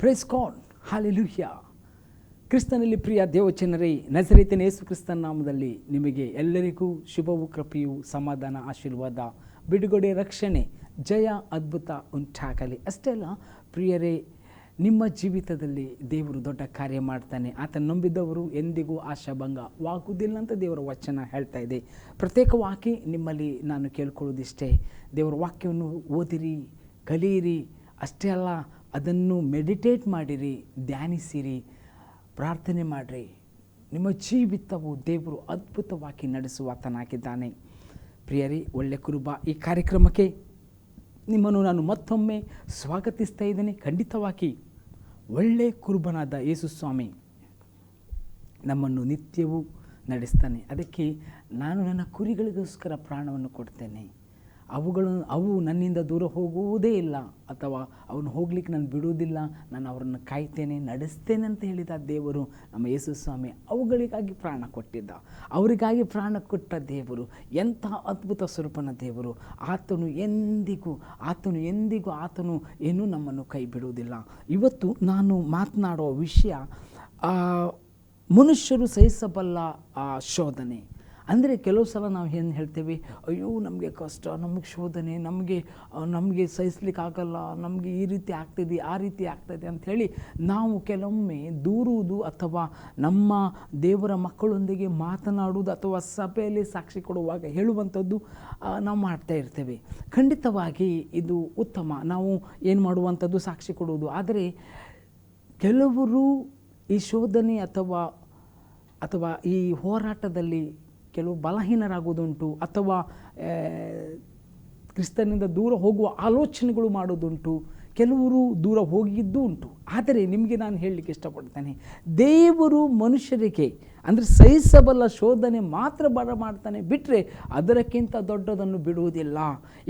Praise God, hallelujah. ಕ್ರಿಸ್ತನಲ್ಲಿ ಪ್ರಿಯ ದೇವಜನರೇ, ನಜರೇತಿನ ಯೇಸು ಕ್ರಿಸ್ತನ ನಾಮದಲ್ಲಿ ನಿಮಗೆ ಎಲ್ಲರಿಗೂ ಶುಭವು, ಕೃಪೆಯು, ಸಮಾಧಾನ, ಆಶೀರ್ವಾದ, ಬಿಡುಗಡೆ, ರಕ್ಷಣೆ, ಜಯ, ಅದ್ಭುತ ಉಂಟಾಗಲಿ. ಅಷ್ಟೇ ಅಲ್ಲ ಪ್ರಿಯರೇ, ನಿಮ್ಮ ಜೀವಿತದಲ್ಲಿ ದೇವರು ದೊಡ್ಡ ಕಾರ್ಯ ಮಾಡ್ತಾನೆ. ಆತ ನಂಬಿದವರು ಎಂದಿಗೂ ಆಶಾಭಂಗವಾಗುವುದಿಲ್ಲ ಅಂತ ದೇವರ ವಚನ ಹೇಳ್ತಾ ಇದೆ. ಪ್ರತ್ಯೇಕವಾಗಿ ನಿಮ್ಮಲ್ಲಿ ನಾನು ಕೇಳ್ಕೊಳ್ಳೋದಿಷ್ಟೇ, ದೇವರ ವಾಕ್ಯವನ್ನು ಓದಿರಿ, ಕಲಿಯಿರಿ. ಅಷ್ಟೇ ಅಲ್ಲ, ಅದನ್ನು ಮೆಡಿಟೇಟ್ ಮಾಡಿರಿ, ಧ್ಯಾನಿಸಿರಿ, ಪ್ರಾರ್ಥನೆ ಮಾಡಿರಿ. ನಿಮ್ಮ ಜೀವಿತವು ದೇವರು ಅದ್ಭುತವಾಗಿ ನಡೆಸುವಾತನಾಗಿದ್ದಾನೆ. ಪ್ರಿಯರೇ, ಒಳ್ಳೆ ಕುರುಬ ಈ ಕಾರ್ಯಕ್ರಮಕ್ಕೆ ನಿಮ್ಮನ್ನು ನಾನು ಮತ್ತೊಮ್ಮೆ ಸ್ವಾಗತಿಸ್ತಾ ಇದ್ದೇನೆ. ಖಂಡಿತವಾಗಿ ಒಳ್ಳೆ ಕುರುಬನಾದ ಯೇಸು ಸ್ವಾಮಿ ನಮ್ಮನ್ನು ನಿತ್ಯವೂ ನಡೆಸ್ತಾನೆ. ಅದಕ್ಕೆ ನಾನು ನನ್ನ ಕುರಿಗಳಿಗೋಸ್ಕರ ಪ್ರಾಣವನ್ನು ಕೊಡ್ತೇನೆ, ಅವು ನನ್ನಿಂದ ದೂರ ಹೋಗುವುದೇ ಇಲ್ಲ, ಅಥವಾ ಅವನು ಹೋಗ್ಲಿಕ್ಕೆ ನಾನು ಬಿಡುವುದಿಲ್ಲ, ನಾನು ಅವರನ್ನು ಕಾಯ್ತೇನೆ, ನಡೆಸ್ತೇನೆ ಅಂತ ಹೇಳಿದ ದೇವರು ನಮ್ಮ ಯೇಸು ಸ್ವಾಮಿ ಅವುಗಳಿಗಾಗಿ ಪ್ರಾಣ ಕೊಟ್ಟಿದ್ದ. ಅವರಿಗಾಗಿ ಪ್ರಾಣ ಕೊಟ್ಟ ದೇವರು ಎಂಥ ಅದ್ಭುತ ಸ್ವರೂಪನ ದೇವರು. ಆತನು ಎಂದಿಗೂ ಏನೂ ನಮ್ಮನ್ನು ಕೈ ಬಿಡುವುದಿಲ್ಲ. ಇವತ್ತು ನಾನು ಮಾತನಾಡೋ ವಿಷಯ ಮನುಷ್ಯರು ಸಹಿಸಬಲ್ಲ ಶೋಧನೆ. ಅಂದರೆ ಕೆಲವು ಸಲ ನಾವು ಏನು ಹೇಳ್ತೇವೆ, ಅಯ್ಯೋ ನಮಗೆ ಕಷ್ಟ, ನಮಗೆ ಶೋಧನೆ, ನಮಗೆ ಸಹಿಸ್ಲಿಕ್ಕಾಗಲ್ಲ, ನಮಗೆ ಈ ರೀತಿ ಆಗ್ತದೆ, ಆ ರೀತಿ ಆಗ್ತದೆ ಅಂಥೇಳಿ ನಾವು ಕೆಲವೊಮ್ಮೆ ದೂರುವುದು, ಅಥವಾ ನಮ್ಮ ದೇವರ ಮಕ್ಕಳೊಂದಿಗೆ ಮಾತನಾಡುವುದು, ಅಥವಾ ಸಭೆಯಲ್ಲಿ ಸಾಕ್ಷಿ ಕೊಡುವಾಗ ಹೇಳುವಂಥದ್ದು ನಾವು ಮಾಡ್ತಾ ಇರ್ತೇವೆ. ಖಂಡಿತವಾಗಿ ಇದು ಉತ್ತಮ, ನಾವು ಏನು ಮಾಡುವಂಥದ್ದು ಸಾಕ್ಷಿ ಕೊಡುವುದು. ಆದರೆ ಕೆಲವರು ಈ ಶೋಧನೆ ಅಥವಾ ಈ ಹೋರಾಟದಲ್ಲಿ ಕೆಲವು ಬಲಹೀನರಾಗುವುದುಂಟು, ಅಥವಾ ಕ್ರಿಸ್ತನಿಂದ ದೂರ ಹೋಗುವ ಆಲೋಚನೆಗಳು ಮಾಡೋದುಂಟು, ಕೆಲವರು ದೂರ ಹೋಗಿದ್ದೂ ಉಂಟು. ಆದರೆ ನಿಮಗೆ ನಾನು ಹೇಳಲಿಕ್ಕೆ ಇಷ್ಟಪಡ್ತೇನೆ, ದೇವರು ಮನುಷ್ಯರಿಗೆ ಅಂದರೆ ಸಹಿಸಬಲ್ಲ ಶೋಧನೆ ಮಾತ್ರ ಮಾಡ್ತಾನೆ, ಬಿಟ್ಟರೆ ಅದಕ್ಕಿಂತ ದೊಡ್ಡದನ್ನು ಬಿಡುವುದಿಲ್ಲ.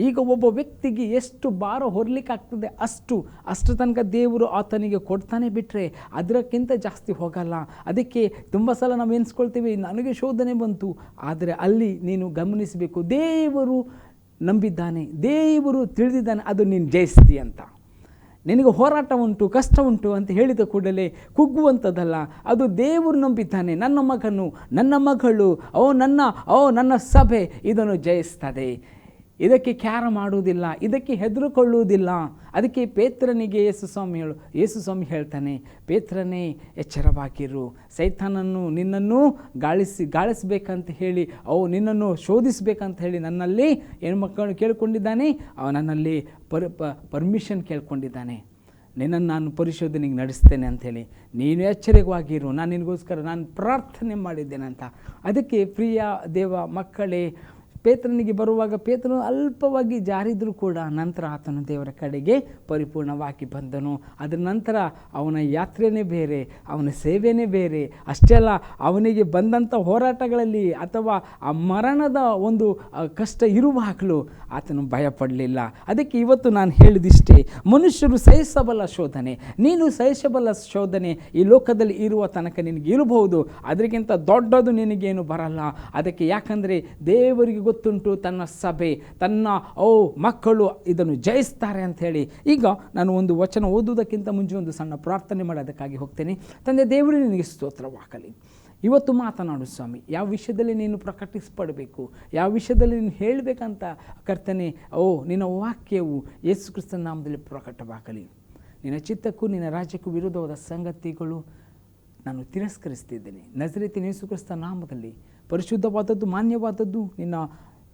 ಈಗ ಒಬ್ಬ ವ್ಯಕ್ತಿಗೆ ಎಷ್ಟು ಭಾರ ಹೊರಲಿಕ್ಕಾಗ್ತದೆ ಅಷ್ಟು ತನಕ ದೇವರು ಆತನಿಗೆ ಕೊಡ್ತಾನೆ, ಬಿಟ್ಟರೆ ಅದಕ್ಕಿಂತ ಜಾಸ್ತಿ ಹೋಗಲ್ಲ. ಅದಕ್ಕೆ ತುಂಬ ಸಲ ನಾವು ಎನ್ಸ್ಕೊಳ್ತೀವಿ, ನನಗೆ ಶೋಧನೆ ಬಂತು. ಆದರೆ ಅಲ್ಲಿ ನೀನು ಗಮನಿಸಬೇಕು, ದೇವರು ನಂಬಿದ್ದಾನೆ, ದೇವರು ತಿಳಿದಿದ್ದಾನೆ, ಅದು ನೀನು ಜಯಿಸ್ತಿ ಅಂತ. ನಿನಗೆ ಹೋರಾಟ ಉಂಟು, ಕಷ್ಟ ಉಂಟು ಅಂತ ಹೇಳಿದ ಕೂಡಲೇ ಕುಗ್ಗುವಂಥದ್ದಲ್ಲ, ಅದು ದೇವರು ನಂಬಿದ್ದಾನೆ. ನನ್ನ ಮಗನು, ನನ್ನ ಮಗಳು, ನನ್ನ ಸಭೆ ಇದನ್ನು ಜಯಿಸ್ತದೆ, ಇದಕ್ಕೆ ಕ್ಯಾರ ಮಾಡುವುದಿಲ್ಲ, ಇದಕ್ಕೆ ಹೆದರುಕೊಳ್ಳುವುದಿಲ್ಲ. ಅದಕ್ಕೆ ಪೇತ್ರನಿಗೆ ಯೇಸು ಸ್ವಾಮಿ ಹೇಳ್ತಾನೆ, ಪೇತ್ರನೇ ಎಚ್ಚರವಾಗಿರು, ಸೈತಾನನ್ನು ನಿನ್ನನ್ನು ಗಾಳಿಸಬೇಕಂತ ಹೇಳಿ, ನಿನ್ನನ್ನು ಶೋಧಿಸಬೇಕಂತ ಹೇಳಿ ನನ್ನಲ್ಲಿ ಏನು ಮಕ್ಕಳು ಕೇಳ್ಕೊಂಡಿದ್ದಾನೆ, ನನ್ನಲ್ಲಿ ಪರ್ಮಿಷನ್ ಕೇಳ್ಕೊಂಡಿದ್ದಾನೆ, ನಿನ್ನನ್ನು ನಾನು ಪರಿಶೋಧನೆಗೆ ನಡೆಸ್ತೇನೆ ಅಂಥೇಳಿ. ನೀನು ಎಚ್ಚರಿಕೆವಾಗಿರು, ನಾನು ನಿನಗೋಸ್ಕರ ಪ್ರಾರ್ಥನೆ ಮಾಡಿದ್ದೇನೆ ಅಂತ. ಅದಕ್ಕೆ ಪ್ರಿಯ ದೇವ ಮಕ್ಕಳೇ, ಪೇತ್ರನಿಗೆ ಬರುವಾಗ ಪೇತ್ರನು ಅಲ್ಪವಾಗಿ ಜಾರಿದರೂ ಕೂಡ ನಂತರ ಆತನು ದೇವರ ಕಡೆಗೆ ಪರಿಪೂರ್ಣವಾಗಿ ಬಂದನು. ಅದರ ನಂತರ ಅವನ ಯಾತ್ರೆಯೇ ಬೇರೆ, ಅವನ ಸೇವೆಯೇ ಬೇರೆ. ಅಷ್ಟೇ ಅಲ್ಲ, ಅವನಿಗೆ ಬಂದಂಥ ಹೋರಾಟಗಳಲ್ಲಿ ಅಥವಾ ಆ ಮರಣದ ಒಂದು ಕಷ್ಟ ಇರುವಾಗಲೂ ಆತನು ಭಯಪಡಲಿಲ್ಲ. ಅದಕ್ಕೆ ಇವತ್ತು ನಾನು ಹೇಳಿದಿಷ್ಟೇ, ಮನುಷ್ಯರು ಸಹಿಸಬಲ್ಲ ಶೋಧನೆ, ನೀನು ಸಹಿಸಬಲ್ಲ ಶೋಧನೆ ಈ ಲೋಕದಲ್ಲಿ ಇರುವ ತನಕ ನಿನಗೆ ಇರಬಹುದು, ಅದಕ್ಕಿಂತ ದೊಡ್ಡದು ನಿನಗೇನು ಬರಲ್ಲ. ಅದಕ್ಕೆ ಯಾಕಂದರೆ ದೇವರಿಗೆ ಗೊತ್ತುಂಟು, ತನ್ನ ಸಭೆ, ತನ್ನ ಮಕ್ಕಳು ಇದನ್ನು ಜಯಿಸ್ತಾರೆ ಅಂಥೇಳಿ. ಈಗ ನಾನು ಒಂದು ವಚನ ಓದುವುದಕ್ಕಿಂತ ಮುಂಚೆ ಒಂದು ಸಣ್ಣ ಪ್ರಾರ್ಥನೆ ಮಾಡೋದಕ್ಕಾಗಿ ಹೋಗ್ತೇನೆ. ತಂದೆ ದೇವರೇ, ನಿನಗೆ ಸ್ತೋತ್ರವಾಗಲಿ. ಇವತ್ತು ಮಾತನಾಡು ಸ್ವಾಮಿ, ಯಾವ ವಿಷಯದಲ್ಲಿ ನೀನು ಪ್ರಕಟಿಸಪಡಬೇಕು, ಯಾವ ವಿಷಯದಲ್ಲಿ ನೀನು ಹೇಳಬೇಕಂತ ಕರ್ತನೆ, ನಿನ್ನ ವಾಕ್ಯವು ಯೇಸು ಕ್ರಿಸ್ತನ ನಾಮದಲ್ಲಿ ಪ್ರಕಟವಾಗಲಿ. ನಿನ್ನ ಚಿತ್ತಕ್ಕೂ ನಿನ್ನ ರಾಜ್ಯಕ್ಕೂ ವಿರುದ್ಧವಾದ ಸಂಗತಿಗಳು ನಾನು ತಿರಸ್ಕರಿಸ್ತಿದ್ದೇನೆ. ನಜರೇತಿನ ಯೇಸು ಕ್ರಿಸ್ತನ ನಾಮದಲ್ಲಿ ಪರಿಶುದ್ಧವಾದದ್ದು, ಮಾನ್ಯವಾದದ್ದು ನಿನ್ನ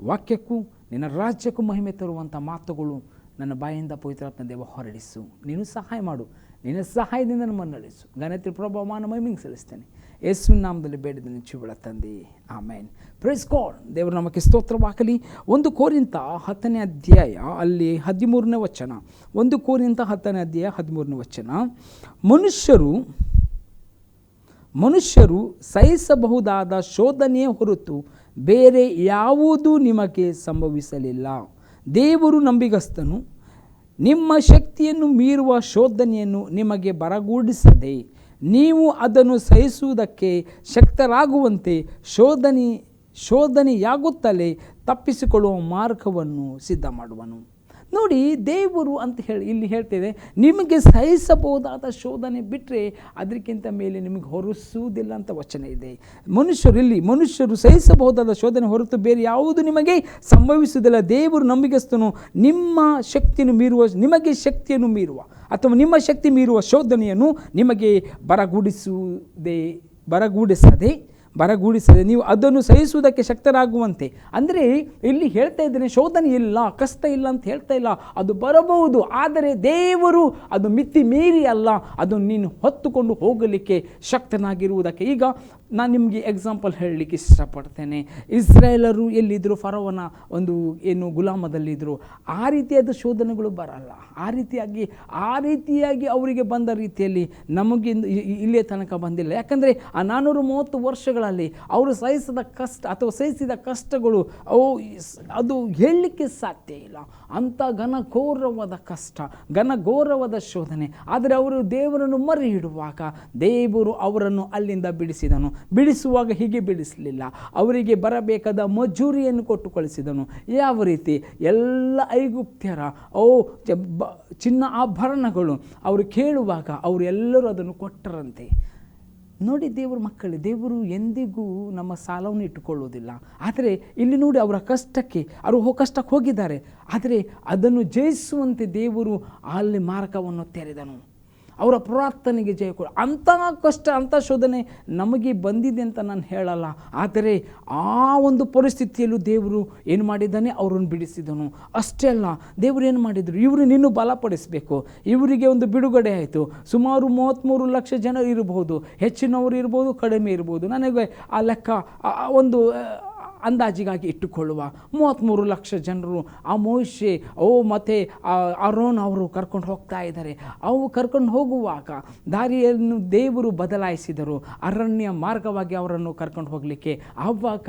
ವಾಕ್ಯಕ್ಕೂ ನಿನ್ನ ರಾಜ್ಯಕ್ಕೂ ಮಹಿಮೆ ತರುವಂಥ ಮಾತುಗಳು ನನ್ನ ಬಾಯಿಂದ ಪವಿತ್ರಾತ್ಮ ದೇವ ಹೊರಡಿಸು. ನೀನು ಸಹಾಯ ಮಾಡು, ನಿನ್ನ ಸಹಾಯದಿಂದ ನಮ್ಮನ್ನು ನಡೆಸು. ಘನತೆ, ಪ್ರಭಾವಮಾನ, ಮಹಿಮೆಗೆ ಸಲ್ಲಿಸ್ತೇನೆ. ಯೇಸುವಿನ ನಾಮದಲ್ಲಿ ಬೇಡಿದ್ದೇನೆ ಜೀವಳ ತಂದೆ, ಆಮೇನ್. Praise God. ದೇವರು ನಮಗೆ ಸ್ತೋತ್ರವಾಗಲಿ. 1 ಕೊರಿಂಥ 10ನೇ ಅಧ್ಯಾಯ ಅಲ್ಲಿ 13ನೇ ವಚನ. 1 ಕೊರಿಂಥ 10ನೇ ಅಧ್ಯಾಯ 13ನೇ ವಚನ. ಮನುಷ್ಯರು ಸಹಿಸಬಹುದಾದ ಶೋಧನೆಯೇ ಹೊರತು ಬೇರೆ ಯಾವುದೂ ನಿಮಗೆ ಸಂಭವಿಸಲಿಲ್ಲ. ದೇವರು ನಂಬಿಗಸ್ತನು, ನಿಮ್ಮ ಶಕ್ತಿಯನ್ನು ಮೀರುವ ಶೋಧನೆಯನ್ನು ನಿಮಗೆ ಬರಗೂಡಿಸದೆ ನೀವು ಅದನ್ನು ಸಹಿಸುವುದಕ್ಕೆ ಶಕ್ತರಾಗುವಂತೆ ಶೋಧನೆಯಾಗುತ್ತಲೇ ತಪ್ಪಿಸಿಕೊಳ್ಳುವ ಮಾರ್ಗವನ್ನು ಸಿದ್ಧ ಮಾಡುವನು. ನೋಡಿ, ದೇವರು ಅಂತ ಹೇಳಿ ಇಲ್ಲಿ ಹೇಳ್ತಿದೆ, ನಿಮಗೆ ಸಹಿಸಬಹುದಾದ ಶೋಧನೆ ಬಿಟ್ಟರೆ ಅದಕ್ಕಿಂತ ಮೇಲೆ ನಿಮಗೆ ಹೊರಿಸುವುದಿಲ್ಲ ಅಂತ ವಚನ ಇದೆ. ಮನುಷ್ಯರು ಸಹಿಸಬಹುದಾದ ಶೋಧನೆ ಹೊರತು ಬೇರೆ ಯಾವುದು ನಿಮಗೆ ಸಂಭವಿಸುವುದಿಲ್ಲ. ದೇವರು ನಂಬಿಗಸ್ತನು. ನಿಮಗೆ ಶಕ್ತಿಯನ್ನು ಮೀರುವ ಅಥವಾ ನಿಮ್ಮ ಶಕ್ತಿ ಮೀರುವ ಶೋಧನೆಯನ್ನು ನಿಮಗೆ ಬರಗೂಡಿಸದೆ ನೀವು ಅದನ್ನು ಸಹಿಸುವುದಕ್ಕೆ ಶಕ್ತರಾಗುವಂತೆ. ಅಂದರೆ ಇಲ್ಲಿ ಹೇಳ್ತಾ ಇದ್ದೇನೆ, ಶೋಧನೆ ಇಲ್ಲ, ಕಷ್ಟ ಇಲ್ಲ ಅಂತ ಹೇಳ್ತಾ ಇಲ್ಲ, ಅದು ಬರಬಹುದು. ಆದರೆ ದೇವರು ಅದು ಮಿತಿ ಮೀರಿ ಅಲ್ಲ, ಅದು ನೀನು ಹೊತ್ತುಕೊಂಡು ಹೋಗಲಿಕ್ಕೆ ಶಕ್ತನಾಗಿರುವುದಕ್ಕೆ. ಈಗ ನಾನು ನಿಮಗೆ ಎಕ್ಸಾಂಪಲ್ ಹೇಳಲಿಕ್ಕೆ ಇಷ್ಟಪಡ್ತೇನೆ. ಇಸ್ರಾಯೇಲರು ಎಲ್ಲಿದ್ದರು, ಫರೋವನ ಒಂದು ಗುಲಾಮದಲ್ಲಿದ್ದರು. ಆ ರೀತಿಯಾದ ಶೋಧನೆಗಳು ಬರಲ್ಲ. ಆ ರೀತಿಯಾಗಿ ಅವರಿಗೆ ಬಂದ ರೀತಿಯಲ್ಲಿ ನಮಗೆ ಇಲ್ಲಿಯ ತನಕ ಬಂದಿಲ್ಲ. ಯಾಕಂದರೆ ಆ 430 ವರ್ಷಗಳಲ್ಲಿ ಅವರು ಸಹಿಸಿದ ಕಷ್ಟಗಳು ಅದು ಹೇಳಲಿಕ್ಕೆ ಸಾಧ್ಯ ಇಲ್ಲ. ಅಂಥ ಘನಘೋರವಾದ ಕಷ್ಟ, ಘನಘೋರವಾದ ಶೋಧನೆ. ಆದರೆ ಅವರು ದೇವರನ್ನು ಮರೆ ಇಡುವಾಗ ದೇವರು ಅವರನ್ನು ಅಲ್ಲಿಂದ ಬಿಡಿಸುವಾಗ ಹೀಗೆ ಬಿಡಿಸಲಿಲ್ಲ, ಅವರಿಗೆ ಬರಬೇಕಾದ ಮಜೂರಿಯನ್ನು ಕೊಟ್ಟು ಕಳಿಸಿದನು. ಯಾವ ರೀತಿ? ಎಲ್ಲ ಐಗುಪ್ತ್ಯರ ಚಿನ್ನ ಆಭರಣಗಳು ಅವರು ಕೇಳುವಾಗ ಅವರೆಲ್ಲರೂ ಅದನ್ನು ಕೊಟ್ಟರಂತೆ. ನೋಡಿ, ದೇವರ ಮಕ್ಕಳೇ, ದೇವರು ಎಂದಿಗೂ ನಮ್ಮ ಸಾಲವನ್ನು ಇಟ್ಟುಕೊಳ್ಳುವುದಿಲ್ಲ. ಆದರೆ ಇಲ್ಲಿ ನೋಡಿ, ಅವರು ಕಷ್ಟಕ್ಕೆ ಹೋಗಿದ್ದಾರೆ, ಆದರೆ ಅದನ್ನು ಜಯಿಸುವಂತೆ ದೇವರು ಅಲ್ಲಿ ಮಾರ್ಗವನ್ನು ತೆರೆದನು. ಅವರ ಪ್ರಾರ್ಥನೆಗೆ ಜಯ ಕೊಡು. ಅಂಥ ಕಷ್ಟ, ಅಂಥ ಶೋಧನೆ ನಮಗೆ ಬಂದಿದೆ ಅಂತ ನಾನು ಹೇಳಲ್ಲ. ಆದರೆ ಆ ಒಂದು ಪರಿಸ್ಥಿತಿಯಲ್ಲೂ ದೇವರು ಏನು ಮಾಡಿದ್ದಾನೆ, ಅವರನ್ನು ಬಿಡಿಸಿದನು. ಅಷ್ಟೇ ಅಲ್ಲ, ದೇವರು ಏನು ಮಾಡಿದರು, ಇವರು ನಿನ್ನೂ ಬಲಪಡಿಸಬೇಕು. ಇವರಿಗೆ ಒಂದು ಬಿಡುಗಡೆ ಆಯಿತು. ಸುಮಾರು 33 ಲಕ್ಷ ಜನರು ಇರಬಹುದು, ಹೆಚ್ಚಿನವರು ಇರ್ಬೋದು, ಕಡಿಮೆ ಇರ್ಬೋದು. ನನಗೆ ಆ ಲೆಕ್ಕ ಒಂದು ಅಂದಾಜಿಗಾಗಿ ಇಟ್ಟುಕೊಳ್ಳುವ 33 ಲಕ್ಷ ಜನರು ಆ ಮೋಶೆ ಮತ್ತು ಆರೋನ್ ಅವರು ಕರ್ಕೊಂಡು ಹೋಗ್ತಾ ಇದ್ದಾರೆ. ಕರ್ಕೊಂಡು ಹೋಗುವಾಗ ದಾರಿಯನ್ನು ದೇವರು ಅರಣ್ಯ ಮಾರ್ಗವಾಗಿ ಅವರನ್ನು ಕರ್ಕೊಂಡು ಹೋಗಲಿಕ್ಕೆ. ಆವಾಗ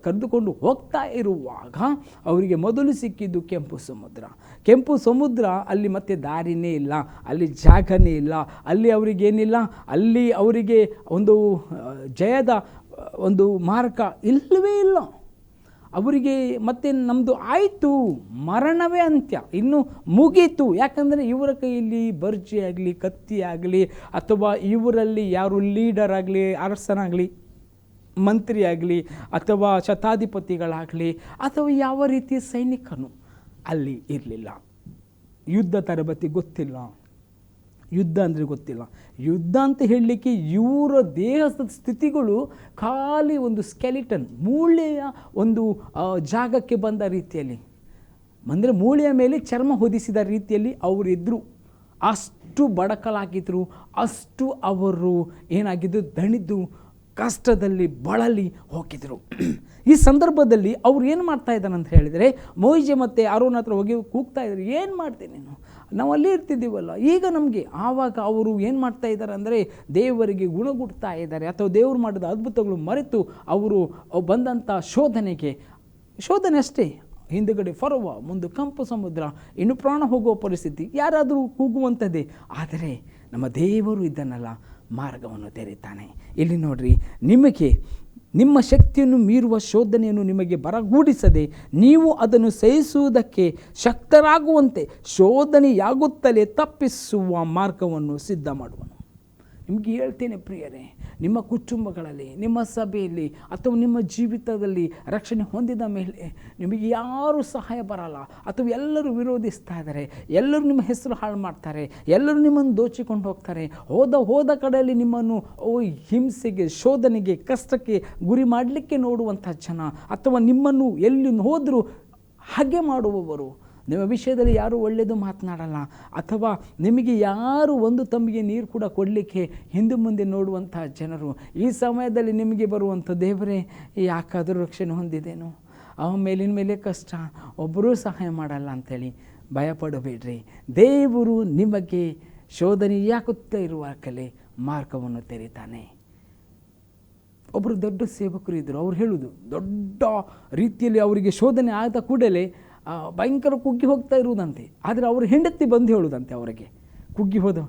ಕರೆದುಕೊಂಡು ಹೋಗ್ತಾ ಇರುವಾಗ ಅವರಿಗೆ ಮೊದಲು ಸಿಕ್ಕಿದ್ದು ಕೆಂಪು ಸಮುದ್ರ. ಅಲ್ಲಿ ಮತ್ತೆ ದಾರಿನೇ ಇಲ್ಲ, ಅಲ್ಲಿ ಜಾಗನೇ ಇಲ್ಲ, ಅಲ್ಲಿ ಅವರಿಗೇನಿಲ್ಲ, ಅಲ್ಲಿ ಅವರಿಗೆ ಒಂದು ಜಯದ ಒಂದು ಮಾರ್ಗ ಇಲ್ಲವೇ ಇಲ್ಲ. ಅವರಿಗೆ ಮತ್ತೆ ನಮ್ಮದು ಆಯಿತು, ಮರಣವೇ ಅಂತ್ಯ, ಇನ್ನು ಮುಗೀತು. ಯಾಕಂದರೆ ಇವರ ಕೈಯಲ್ಲಿ ಬರ್ಜಿ ಆಗಲಿ, ಕತ್ತಿ ಆಗಲಿ, ಅಥವಾ ಇವರಲ್ಲಿ ಯಾರು ಲೀಡರ್ ಆಗಲಿ, ಅರಸನಾಗಲಿ, ಮಂತ್ರಿ ಆಗಲಿ, ಅಥವಾ ಶತಾಧಿಪತಿಗಳಾಗಲಿ, ಅಥವಾ ಯಾವ ರೀತಿಯ ಸೈನಿಕನು ಅಲ್ಲಿ ಇರಲಿಲ್ಲ. ಯುದ್ಧ ತರಬೇತಿ ಗೊತ್ತಿಲ್ಲ, ಯುದ್ಧ ಅಂದರೆ ಗೊತ್ತಿಲ್ಲ. ಯುದ್ಧ ಅಂತ ಹೇಳಲಿಕ್ಕೆ ಇವರ ದೇಹದ ಸ್ಥಿತಿಗಳು ಖಾಲಿ ಒಂದು ಸ್ಕೆಲಿಟನ್, ಮೂಳೆಯ ಒಂದು ಜಾಗಕ್ಕೆ ಬಂದ ರೀತಿಯಲ್ಲಿ, ಅಂದರೆ ಮೂಳೆಯ ಮೇಲೆ ಚರ್ಮ ಹೊದಿಸಿದ ರೀತಿಯಲ್ಲಿ ಅವರಿದ್ದರು. ಅಷ್ಟು ಬಡಕಲಾಗಿದ್ದರು, ಅಷ್ಟು ಅವರು ಏನಾಗಿದ್ದು, ದಣಿದು ಕಷ್ಟದಲ್ಲಿ ಬಳಲಿ ಹೋಗಿದ್ರು. ಈ ಸಂದರ್ಭದಲ್ಲಿ ಅವ್ರು ಏನು ಮಾಡ್ತಾ ಇದ್ದಾನೆ ಅಂತ ಹೇಳಿದರೆ, ಮೋಶೆ ಮತ್ತು ಆರೋನ್ ಹತ್ರ ಹೋಗಿ ಕೂಗ್ತಾ ಇದ್ದಾರೆ, ಏನು ಮಾಡ್ತೀನಿ ನೀನು, ನಾವು ಅಲ್ಲೇ ಇರ್ತಿದ್ದೀವಲ್ಲ. ಈಗ ನಮಗೆ ಆವಾಗ ಅವರು ಏನು ಮಾಡ್ತಾ ಇದ್ದಾರೆ ಅಂದರೆ, ದೇವರಿಗೆ ಗುಣಗುಡ್ತಾ ಇದ್ದಾರೆ, ಅಥವಾ ದೇವರು ಮಾಡಿದ ಅದ್ಭುತಗಳು ಮರೆತು ಅವರು ಬಂದಂಥ ಶೋಧನೆ ಅಷ್ಟೇ. ಹಿಂದುಗಡೆ ಫರೋವ, ಮುಂದೆ ಕೆಂಪು ಸಮುದ್ರ, ಇನ್ನು ಪ್ರಾಣ ಹೋಗುವ ಪರಿಸ್ಥಿತಿ, ಯಾರಾದರೂ ಕೂಗುವಂಥದ್ದೇ. ಆದರೆ ನಮ್ಮ ದೇವರು ಇದ್ದನಲ್ಲ, ಮಾರ್ಗವನ್ನು ತೆರೀತಾನೆ. ಇಲ್ಲಿ ನೋಡ್ರಿ, ನಿಮ್ಮ ಶಕ್ತಿಯನ್ನು ಮೀರುವ ಶೋಧನೆಯನ್ನು ನಿಮಗೆ ಬರಗೂಡಿಸದೆ ನೀವು ಅದನ್ನು ಸಹಿಸುವುದಕ್ಕೆ ಶಕ್ತರಾಗುವಂತೆ ಶೋಧನೆಯಾಗುತ್ತಲೇ ತಪ್ಪಿಸುವ ಮಾರ್ಗವನ್ನು ಸಿದ್ಧ ಮಾಡುವನು. ನಿಮಗೆ ಹೇಳ್ತೇನೆ ಪ್ರಿಯರೇ, ನಿಮ್ಮ ಕುಟುಂಬಗಳಲ್ಲಿ, ನಿಮ್ಮ ಸಭೆಯಲ್ಲಿ, ಅಥವಾ ನಿಮ್ಮ ಜೀವಿತದಲ್ಲಿ ರಕ್ಷಣೆ ಹೊಂದಿದ ಮೇಲೆ ನಿಮಗೆ ಯಾರೂ ಸಹಾಯ ಬರಲ್ಲ, ಅಥವಾ ಎಲ್ಲರೂ ವಿರೋಧಿಸ್ತಾ ಇದ್ದಾರೆ, ಎಲ್ಲರೂ ನಿಮ್ಮ ಹೆಸರು ಹಾಳು ಮಾಡ್ತಾರೆ, ಎಲ್ಲರೂ ನಿಮ್ಮನ್ನು ದೋಚಿಕೊಂಡು ಹೋಗ್ತಾರೆ. ಹೋದ ಕಡೆಯಲ್ಲಿ ನಿಮ್ಮನ್ನು ಹಿಂಸೆಗೆ, ಶೋಧನೆಗೆ, ಕಷ್ಟಕ್ಕೆ ಗುರಿ ಮಾಡಲಿಕ್ಕೆ ನೋಡುವಂಥ ಜನ, ಅಥವಾ ನಿಮ್ಮನ್ನು ಎಲ್ಲಿ ಹೋದರೂ ಹಾಗೆ ಮಾಡುವವರು, ನಿಮ್ಮ ವಿಷಯದಲ್ಲಿ ಯಾರೂ ಒಳ್ಳೆಯದು ಮಾತನಾಡಲ್ಲ, ಅಥವಾ ನಿಮಗೆ ಯಾರು ಒಂದು ತಂಬಿಗೆ ನೀರು ಕೂಡ ಕೊಡಲಿಕ್ಕೆ ಹಿಂದೆ ಮುಂದೆ ನೋಡುವಂಥ ಜನರು. ಈ ಸಮಯದಲ್ಲಿ ನಿಮಗೆ ಬರುವಂಥ, ದೇವರೇ ಯಾಕಾದರೂ ರಕ್ಷಣೆ ಹೊಂದಿದೇನು, ಮೇಲಿನ ಮೇಲೆ ಕಷ್ಟ, ಒಬ್ಬರೂ ಸಹಾಯ ಮಾಡಲ್ಲ ಅಂಥೇಳಿ ಭಯಪಡಬೇಡ್ರಿ. ದೇವರು ನಿಮಗೆ ಶೋಧನೆಯಾಗುತ್ತಾ ಇರುವಾಗಲೇ ಮಾರ್ಗವನ್ನು ತೆರೀತಾನೆ. ಒಬ್ಬರು ದೊಡ್ಡ ಸೇವಕರು ಇದ್ದರು, ಅವ್ರು ಹೇಳುವುದು, ದೊಡ್ಡ ರೀತಿಯಲ್ಲಿ ಅವರಿಗೆ ಶೋಧನೆ ಆದ ಕೂಡಲೇ ಭಯಂಕರ ಕುಗ್ಗಿ ಹೋಗ್ತಾ ಇರುವುದಂತೆ. ಆದರೆ ಅವರು ಹೆಂಡತಿ ಬಂದು ಹೇಳುವುದಂತೆ ಅವರಿಗೆ, ಕುಗ್ಗಿ ಹೋದ,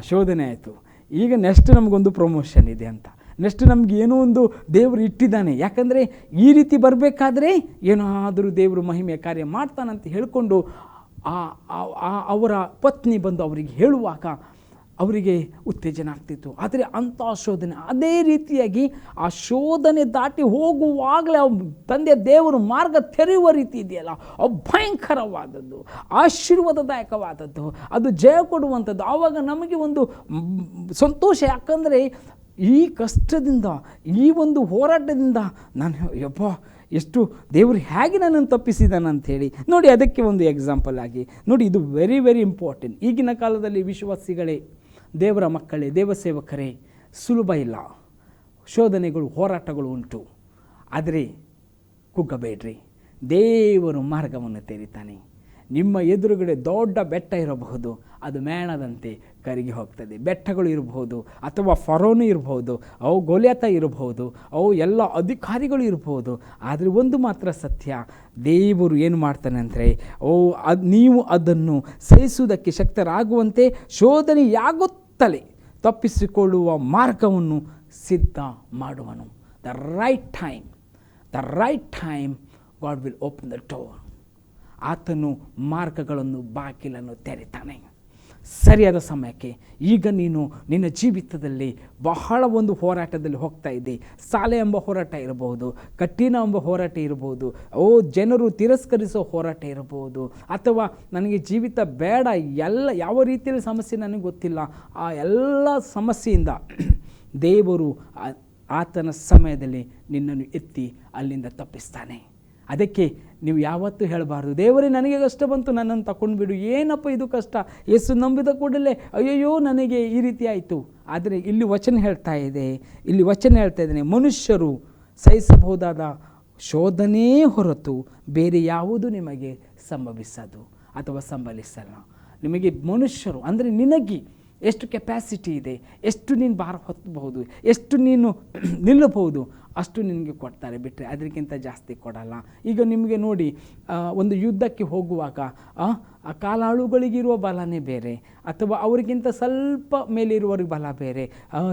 ಶೋಧನೆ ಆಯಿತು, ಈಗ ನೆಕ್ಸ್ಟ್ ನಮಗೊಂದು ಪ್ರಮೋಷನ್ ಇದೆ ಅಂತ. ನೆಕ್ಸ್ಟ್ ನಮ್ಗೆ ಏನೋ ಒಂದು ದೇವರು ಇಟ್ಟಿದ್ದಾನೆ, ಯಾಕಂದರೆ ಈ ರೀತಿ ಬರಬೇಕಾದ್ರೆ ಏನಾದರೂ ದೇವರು ಮಹಿಮೆಯ ಕಾರ್ಯ ಮಾಡ್ತಾನಂತ ಹೇಳಿಕೊಂಡು ಅವರ ಪತ್ನಿ ಬಂದು ಅವರಿಗೆ ಹೇಳುವಾಗ ಅವರಿಗೆ ಉತ್ತೇಜನ ಆಗ್ತಿತ್ತು. ಆದರೆ ಅಂಥ ಶೋಧನೆ, ಅದೇ ರೀತಿಯಾಗಿ ಆ ಶೋಧನೆ ದಾಟಿ ಹೋಗುವಾಗಲೇ ತಂದೆ ದೇವರು ಮಾರ್ಗ ತೆರೆಯುವ ರೀತಿ ಇದೆಯಲ್ಲ, ಭಯಂಕರವಾದದ್ದು, ಆಶೀರ್ವಾದದಾಯಕವಾದದ್ದು, ಅದು ಜಯ ಕೊಡುವಂಥದ್ದು. ಆವಾಗ ನಮಗೆ ಒಂದು ಸಂತೋಷ, ಯಾಕಂದರೆ ಈ ಕಷ್ಟದಿಂದ, ಈ ಒಂದು ಹೋರಾಟದಿಂದ ನಾನು ಯಪ್ಪ ಎಷ್ಟು ದೇವರು ಹೇಗೆ ನನ್ನನ್ನು ತಪ್ಪಿಸಿದಾನಂಥೇಳಿ ನೋಡಿ. ಅದಕ್ಕೆ ಒಂದು ಎಕ್ಸಾಂಪಲ್ ಆಗಿ ನೋಡಿ, ಇದು ವೆರಿ ವೆರಿ ಇಂಪಾರ್ಟೆಂಟ್. ಈಗಿನ ಕಾಲದಲ್ಲಿ ವಿಶ್ವಾಸಿಗಳೇ, ದೇವರ ಮಕ್ಕಳೇ, ದೇವಸೇವಕರೇ, ಸುಲಭ ಇಲ್ಲ, ಶೋಧನೆಗಳು, ಹೋರಾಟಗಳು ಉಂಟು. ಆದರೆ ಕುಗ್ಗಬೇಡ್ರಿ, ದೇವರು ಮಾರ್ಗವನ್ನು ತೆರೀತಾನೆ. ನಿಮ್ಮ ಎದುರುಗಡೆ ದೊಡ್ಡ ಬೆಟ್ಟ ಇರಬಹುದು, ಅದು ಮೇಣದಂತೆ ಕರಗಿ ಹೋಗ್ತದೆ. ಬೆಟ್ಟಗಳು ಇರಬಹುದು, ಅಥವಾ ಫರೋನು ಇರಬಹುದು, ಅವು ಗೋಲ್ಯಾತ ಇರಬಹುದು, ಅವು ಎಲ್ಲ ಅಧಿಕಾರಿಗಳು ಇರಬಹುದು. ಆದರೆ ಒಂದು ಮಾತ್ರ ಸತ್ಯ, ದೇವರು ಏನು ಮಾಡ್ತಾನೆ ಅಂದರೆ, ನೀವು ಅದನ್ನು ಸಹಿಸುವುದಕ್ಕೆ ಶಕ್ತರಾಗುವಂತೆ ಶೋಧನೆಯಾಗುತ್ತಲೇ ತಪ್ಪಿಸಿಕೊಳ್ಳುವ ಮಾರ್ಗವನ್ನು ಸಿದ್ಧ ಮಾಡುವನು. The right time god will open the door. ಆತನು ಮಾರ್ಗಗಳನ್ನು, ಬಾಗಿಲನ್ನು ತೆರೀತಾನೆ ಸರಿಯಾದ ಸಮಯಕ್ಕೆ. ಈಗ ನೀನು ನಿನ್ನ ಜೀವಿತದಲ್ಲಿ ಬಹಳ ಒಂದು ಹೋರಾಟದಲ್ಲಿ ಹೋಗ್ತಾ ಇದ್ದೆ. ಸಾಲೆ ಎಂಬ ಹೋರಾಟ ಇರಬಹುದು, ಕಠಿಣ ಎಂಬ ಹೋರಾಟ ಇರಬಹುದು, ಜನರು ತಿರಸ್ಕರಿಸೋ ಹೋರಾಟ ಇರಬಹುದು, ಅಥವಾ ನನಗೆ ಜೀವಿತ ಬೇಡ, ಯಾವ ರೀತಿಯಲ್ಲಿ ಸಮಸ್ಯೆ ನನಗೆ ಗೊತ್ತಿಲ್ಲ. ಆ ಎಲ್ಲ ಸಮಸ್ಯೆಯಿಂದ ದೇವರು ಆತನ ಸಮಯದಲ್ಲಿ ನಿನ್ನನ್ನು ಎತ್ತಿ ಅಲ್ಲಿಂದ ತಪ್ಪಿಸ್ತಾನೆ. ಅದಕ್ಕೆ ನೀವು ಯಾವತ್ತೂ ಹೇಳಬಾರ್ದು, ದೇವರೇ ನನಗೆ ಕಷ್ಟ ಬಂತು, ನನ್ನನ್ನು ತಗೊಂಡು ಬಿಡು, ಏನಪ್ಪ ಇದು ಕಷ್ಟ, ಯೇಸು ನಂಬಿದ ಕೂಡಲೇ ಅಯ್ಯಯ್ಯೋ ನನಗೆ ಈ ರೀತಿ ಆಯಿತು. ಆದರೆ ಇಲ್ಲಿ ವಚನ ಹೇಳ್ತಾ ಇದ್ದೇನೆ, ಮನುಷ್ಯರು ಸಹಿಸಬಹುದಾದ ಶೋಧನೆ ಹೊರತು ಬೇರೆ ಯಾವುದು ನಿಮಗೆ ಸಂಭವಿಸದು ಅಥವಾ ಸಂಭವಿಸಲ್ಲ. ನಿಮಗೆ ಮನುಷ್ಯರು ಅಂದರೆ ನಿನಗೆ ಎಷ್ಟು ಕೆಪ್ಯಾಸಿಟಿ ಇದೆ, ಎಷ್ಟು ನೀನು ಭಾರ ಹೊತ್ತಬಹುದು, ಎಷ್ಟು ನೀನು ನಿಲ್ಲಬಹುದು, ಅಷ್ಟು ನಿನಗೆ ಕೊಡ್ತಾರೆ, ಬಿಟ್ಟರೆ ಅದಕ್ಕಿಂತ ಜಾಸ್ತಿ ಕೊಡಲ್ಲ. ಈಗ ನಿಮಗೆ ನೋಡಿ, ಒಂದು ಯುದ್ಧಕ್ಕೆ ಹೋಗುವಾಗ ಕಾಲಾಳುಗಳಿಗಿರುವ ಬಲನೇ ಬೇರೆ, ಅಥವಾ ಅವರಿಗಿಂತ ಸ್ವಲ್ಪ ಮೇಲಿರುವವ್ರಿಗೆ ಬಲ ಬೇರೆ,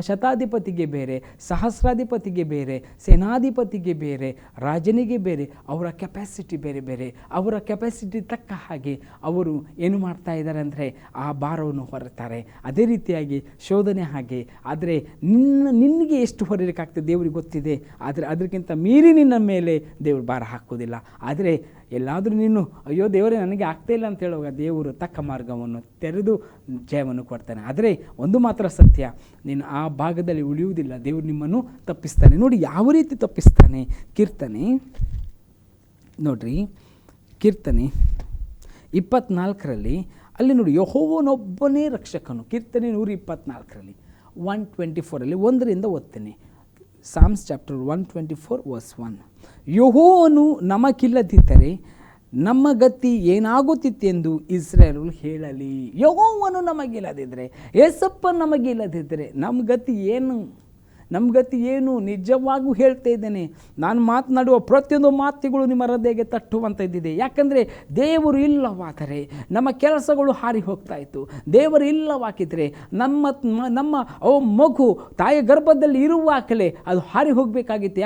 ಶತಾಧಿಪತಿಗೆ ಬೇರೆ, ಸಹಸ್ರಾಧಿಪತಿಗೆ ಬೇರೆ, ಸೇನಾಧಿಪತಿಗೆ ಬೇರೆ, ರಾಜನಿಗೆ ಬೇರೆ, ಅವರ ಕೆಪ್ಯಾಸಿಟಿ ಬೇರೆ ಬೇರೆ. ಅವರ ಕೆಪ್ಯಾಸಿಟಿ ತಕ್ಕ ಹಾಗೆ ಅವರು ಏನು ಮಾಡ್ತಾ ಇದ್ದಾರೆ ಅಂದರೆ ಆ ಭಾರವನ್ನು ಹೊರತಾರೆ. ಅದೇ ರೀತಿಯಾಗಿ ಶೋಧನೆ ಹಾಗೆ. ಆದರೆ ನಿನಗೆ ಎಷ್ಟು ಹೊರಲಿಕ್ಕಾಗ್ತದೆ ದೇವರಿಗೆ ಗೊತ್ತಿದೆ. ಆದರೆ ಅದಕ್ಕಿಂತ ಮೀರಿ ನಿನ್ನ ಮೇಲೆ ದೇವರು ಭಾರ ಹಾಕೋದಿಲ್ಲ. ಆದರೆ ಎಲ್ಲಾದರೂ ನೀನು ಅಯ್ಯೋ ದೇವರೇ ನನಗೆ ಆಗ್ತಾಯಿಲ್ಲ ಅಂತ ಹೇಳುವಾಗ ದೇವರು ತಕ್ಕ ಮಾರ್ಗವನ್ನು ತೆರೆದು ಜಯವನ್ನು ಕೊಡ್ತಾನೆ. ಆದರೆ ಒಂದು ಮಾತ್ರ ಸತ್ಯ, ನೀನು ಆ ಭಾಗದಲ್ಲಿ ಉಳಿಯುವುದಿಲ್ಲ, ದೇವರು ನಿಮ್ಮನ್ನು ತಪ್ಪಿಸ್ತಾನೆ. ನೋಡಿ ಯಾವ ರೀತಿ ತಪ್ಪಿಸ್ತಾನೆ. ಕೀರ್ತನೆ ನೋಡ್ರಿ, ಕೀರ್ತನೆ 24ರಲ್ಲಿ ಅಲ್ಲಿ ನೋಡಿ, ಯೆಹೋವನೊಬ್ಬನೇ ರಕ್ಷಕನು. ಕೀರ್ತನೆ 124ರಲ್ಲಿ 124ರಲ್ಲಿ 1ರಿಂದ ಓದ್ತೇನೆ. Psalms chapter 124 verse 1. ಯೆಹೋವನು ನಮಗಿಲ್ಲದಿದ್ದರೆ ನಮ್ಮ ಗತಿ ಏನಾಗುತ್ತಿತ್ತೆಂದು ಇಸ್ರಾಯೇಲ್ ಹೇಳಲಿ. ಯೆಹೋವನು ನಮಗಿಲ್ಲದಿದ್ದರೆ, ಯೇಸಪ್ಪ ನಮಗಿಲ್ಲದಿದ್ದರೆ ನಮ್ಮ ಗತಿ ಏನು? ನಿಜವಾಗೂ ಹೇಳ್ತಾ ಇದ್ದೇನೆ, ನಾನು ಮಾತನಾಡುವ ಪ್ರತಿಯೊಂದು ಮಾತುಗಳು ನಿಮ್ಮ ಹೃದಯಕ್ಕೆ ತಟ್ಟುವಂಥದ್ದಿದೆ. ಯಾಕಂದರೆ ದೇವರು ಇಲ್ಲವಾದರೆ ನಮ್ಮ ಕೆಲಸಗಳು ಹಾರಿ ಹೋಗ್ತಾ ಇತ್ತು. ದೇವರು ಇಲ್ಲವಾಕಿದ್ರೆ ನಮ್ಮ ಮಗು ತಾಯಿಯ ಗರ್ಭದಲ್ಲಿ ಇರುವಾಗಲೇ ಅದು ಹಾರಿ ಹೋಗಬೇಕಾಗಿತ್ತು.